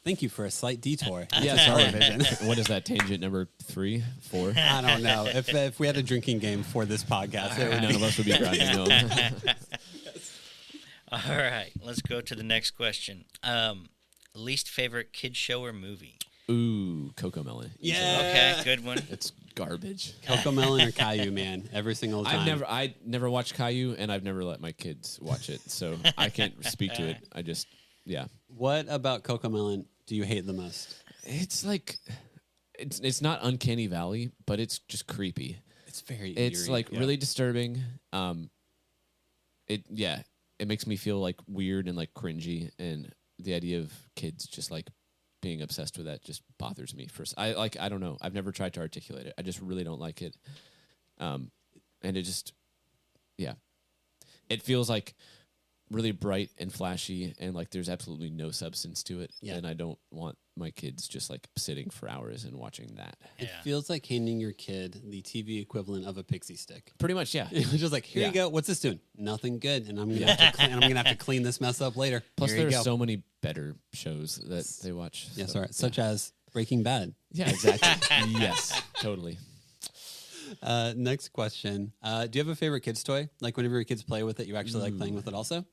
Thank you for a slight detour.
Yeah,
television.
What is that, tangent number 3, 4?
I don't know. If we had a drinking game for this podcast, it would
None of us would be grinding home.
All right, let's go to the next question. Least favorite kid show or movie?
Ooh, Cocomelon.
Yeah.
Okay, good one.
It's garbage.
Cocomelon or Caillou, man. Every single time.
I never watched Caillou, and I've never let my kids watch it, so I can't speak to it. I just, yeah.
What about Cocomelon do you hate the most?
It's like, it's not Uncanny Valley, but it's just creepy.
It's very
It's
eerie,
like really disturbing. It makes me feel like weird and like cringy, and the idea of kids just like being obsessed with that just bothers me. I don't know. I've never tried to articulate it. I just really don't like it. And it just, it feels like really bright and flashy, and like there's absolutely no substance to it.
Yeah.
And I don't want my kids just like sitting for hours and watching that.
It feels like handing your kid the TV equivalent of a pixie stick.
Pretty much, yeah.
It's just like, here you go. What's this doing? Nothing good. And I'm gonna have to clean this mess up later.
Plus,
Here you
there's
go.
so many better shows that they watch.
Yes,
so,
all right. Such as Breaking Bad.
Yeah, exactly. Yes, totally.
Next question. Do you have a favorite kids toy? Like whenever your kids play with it, you actually like playing with it also?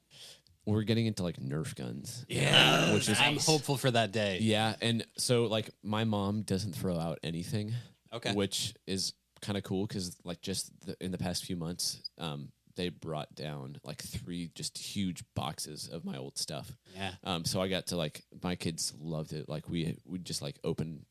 We're getting into like Nerf guns.
Yeah.
Which is
I'm hopeful for that day.
Yeah, and so like my mom doesn't throw out anything.
Okay.
Which is kind of cool because like just in the past few months, they brought down like 3 just huge boxes of my old stuff.
Yeah.
So I got to like my kids loved it. Like we just like open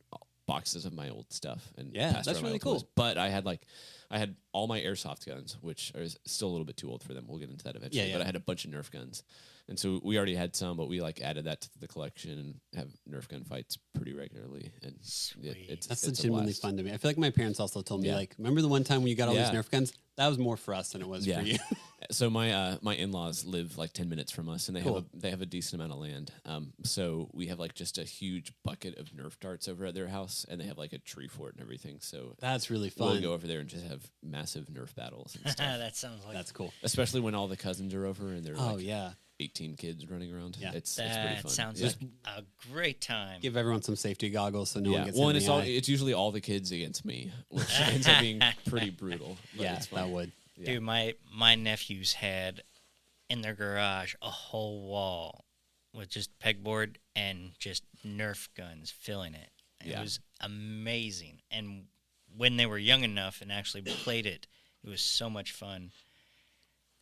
boxes of my old stuff and
Yeah, that's really cool.
toys. But I had all my airsoft guns, which are still a little bit too old for them. We'll get into that eventually.
Yeah.
But I had a bunch of Nerf guns. And so we already had some, but we like added that to the collection and have Nerf gun fights pretty regularly. And it's
That's
it's a
legitimately
blast.
fun to me. I feel like my parents also told me,
Yeah.
like, remember the one time when you got all these
Yeah.
Nerf guns? That was more for us than it was for you.
So my in-laws live like 10 minutes from us, and
Cool.
they have a decent amount of land. So we have like just a huge bucket of Nerf darts over at their house, and they have like a tree fort and everything. So
That's really fun.
we'll go over there and just have massive Nerf battles and stuff.
That sounds like
That's cool.
Especially when all the cousins are over and there are
Oh,
like
yeah.
18 kids running around.
Yeah.
It's pretty fun.
that sounds
Yeah.
like a great time.
Give everyone some safety goggles so no one
Yeah,
gets
well,
hit
and
in the eye.
it's usually all the kids against me, which ends up being pretty brutal. But
Yeah,
it's fun.
that would.
Yeah.
Dude, my nephews had in their garage a whole wall with just pegboard and just Nerf guns filling it. And
Yeah.
It was amazing. And when they were young enough and actually played it, it was so much fun.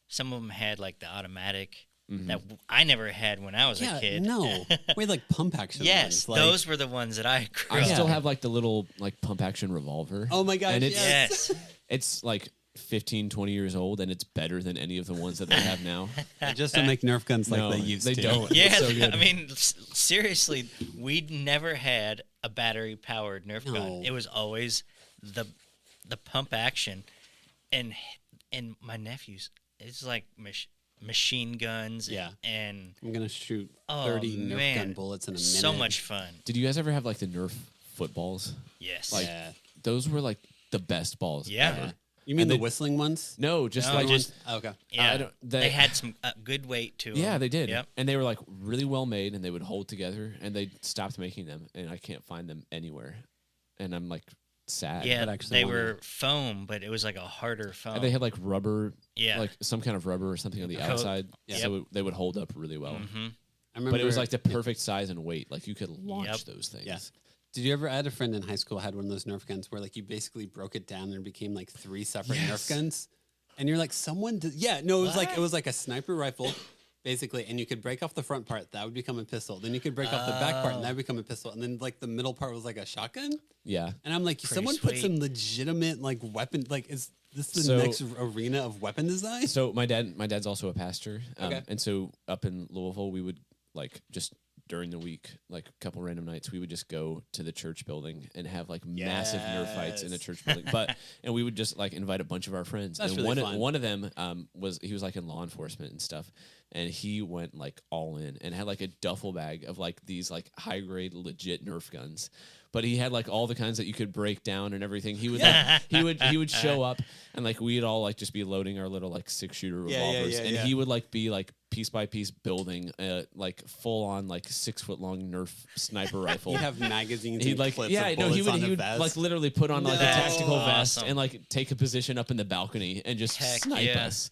Some of them had like the automatic that I never had when I was a kid.
No. We had like pump action
Yes,
ones. Like,
those were the ones that I grew
I
up
still
with.
have like the little like pump action revolver.
Oh my gosh,
and it's
Yes.
it's like 15, 20 years old, and it's better than any of the ones that they have now.
just to make Nerf guns like
No,
they used
they
to.
don't.
Yeah,
It's so good.
I mean, seriously, we never had a battery-powered Nerf
No.
gun. It was always the pump action, and my nephews, it's like machine guns.
Yeah.
and
I'm going to shoot
oh
30 Nerf
man,
gun bullets in a minute.
so much fun.
Did you guys ever have like the Nerf footballs?
Yes.
Like
Yeah.
those were like the best balls.
Yeah.
ever.
You mean
And
the
they-
whistling ones?
No, just
No,
like
just-
Oh, okay.
yeah,
I don't-
they had some good weight to them.
yeah, they did.
Yep.
And they were like really well made, and they would hold together. And they stopped making them, and I can't find them anywhere. And I'm like sad.
Yeah,
but actually
they
wanna-
were foam, but it was like a harder foam.
And they had like rubber,
Yeah.
like some kind of rubber or something on the
Coat.
outside,
Yeah.
so they would hold up really well.
Mm-hmm.
I remember,
But it was like the perfect size and weight. Like you could launch
Yep.
those things.
Yeah. Did you ever? I had a friend in high school had one of those Nerf guns where like you basically broke it down and it became like 3 separate
Yes.
Nerf guns, and you're like, someone did. Yeah, no, it
What?
was like a sniper rifle, basically, and you could break off the front part, that would become a pistol. Then you could break off the back part, and that would become a pistol, and then like the middle part was like a shotgun.
Yeah.
And I'm like,
Pretty
someone put
sweet.
some legitimate like weapon. Like, is this the
So-
next arena of weapon design?
So my dad's also a pastor.
Okay.
And so up in Louisville, we would like just during the week, like a couple random nights, we would just go to the church building and have like massive Nerf fights in the
Yes.
church building. And we would just like invite a bunch of our friends.
That's
and
really fun.
one of them he was like in law enforcement and stuff. and he went like all in and had like a duffel bag of like these like high grade legit Nerf guns. But he had like all the kinds that you could break down and everything. He would he would show up and like we'd all like just be loading our little like 6-shooter revolvers, and he would like be like piece by piece building a like full on like 6-foot-long Nerf sniper rifle.
You have magazines.
He'd
and
like
clips
he
of bullets on the
would
vest.
like literally put on like a tactical vest
Awesome.
and like take a position up in the balcony and just snipe us.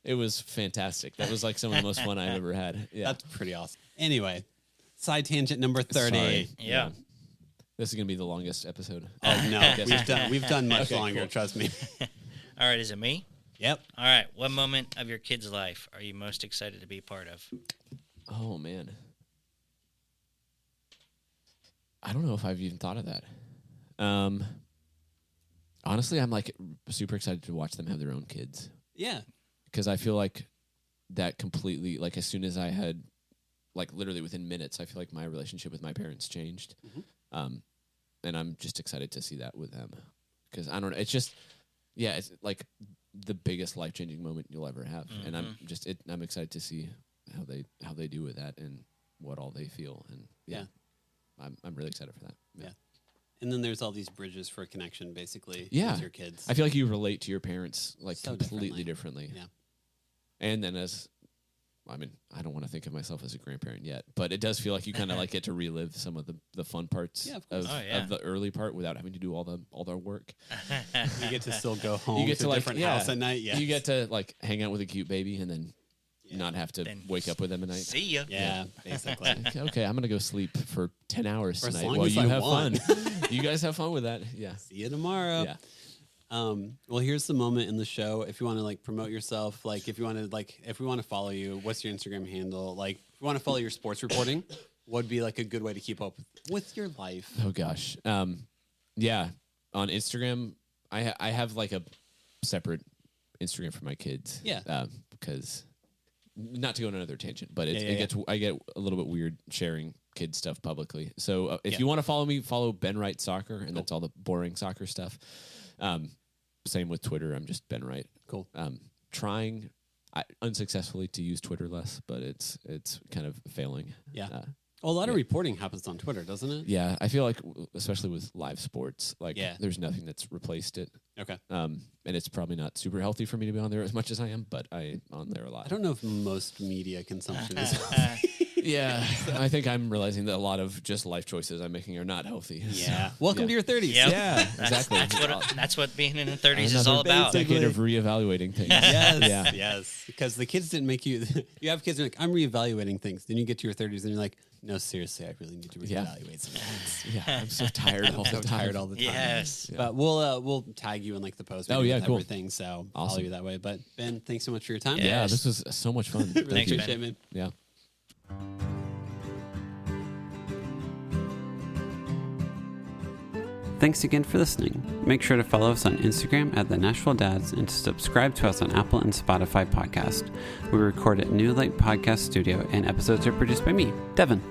It was fantastic. That was like some of the most fun I've ever had. Yeah,
That's pretty awesome. Anyway, side tangent number 30.
Sorry.
Yeah.
This is gonna be the longest episode.
Oh no, we've done much
Okay,
longer.
cool.
Trust me.
All right, is it me?
Yep.
All right, what moment of your kid's life are you most excited to be part of?
Oh man, I don't know if I've even thought of that. Honestly, I'm like super excited to watch them have their own kids
Yeah.
because I feel like that completely, like as soon as I had, like literally within minutes, I feel like my relationship with my parents changed. And I'm just excited to see that with them because I don't know. It's just, yeah, it's like the biggest life-changing moment you'll ever have. And I'm excited to see how they do with that and what all they feel. And yeah. I'm really excited for that.
Yeah. And then there's all these bridges for connection, basically,
Yeah.
with your kids.
I feel like you relate to your parents like
So
completely differently.
Yeah.
And then I mean, I don't want to think of myself as a grandparent yet, but it does feel like you kind of like get to relive some of the fun parts
Yeah, of course.
of the early part without having to do all the work.
You get to still go home
You get
to a
like,
different
yeah,
house at night. Yeah.
You get to like hang out with a cute baby and then not have to
Then
wake up with them at night.
See ya.
Yeah, basically.
Okay, I'm gonna go sleep for 10 hours
For as
tonight
long
while
as
you
I
have
want.
fun. You guys have fun with that. Yeah.
See you tomorrow.
Yeah.
Well, here's the moment in the show. If you want to like promote yourself, like if we want to follow you, what's your Instagram handle? Like if you want to follow your sports reporting, what would be like a good way to keep up with your life?
Oh gosh. Yeah. On Instagram, I have like a separate Instagram for my kids.
Yeah.
Because not to go on another tangent, but I get a little bit weird sharing kid stuff publicly. So if you want to follow me, follow Ben Wright Soccer, and that's all the boring soccer stuff. Same with Twitter. I'm just Ben Wright.
Cool.
Trying unsuccessfully to use Twitter less, but it's kind of failing.
Yeah. Well, a lot of reporting happens on Twitter, doesn't it?
Yeah, I feel like, especially with live sports, like
Yeah.
there's nothing that's replaced it.
Okay.
And it's probably not super healthy for me to be on there as much as I am, but I'm on there a lot.
I don't know if most media consumption is.
Yeah, I think I'm realizing that a lot of just life choices I'm making are not healthy.
Yeah. Welcome to your 30s.
Yep.
Yeah, exactly.
That's what being in the 30s is
Another
all about.
decade of reevaluating things.
Yes.
Yeah.
Yes. Because the kids didn't make you. You have kids who are like, I'm reevaluating things. Then you get to your 30s and you're like, no, seriously, I really need to reevaluate some things.
Yeah, I'm so tired all the
I'm
time.
tired all the time.
Yes.
But we'll tag you in like the post.
Oh, yeah,
and
cool.
everything. So follow
Awesome.
you that way. But Ben, thanks so much for your time.
Yeah.
Yeah,
Yes.
this was so much fun.
Really
Thanks, Ben.
appreciate it, man.
Yeah.
Thanks again for listening. Make sure to follow us on Instagram at the Nashville Dads and to subscribe to us on Apple and Spotify podcast. We record at New Light Podcast Studio and episodes are produced by me, Devin.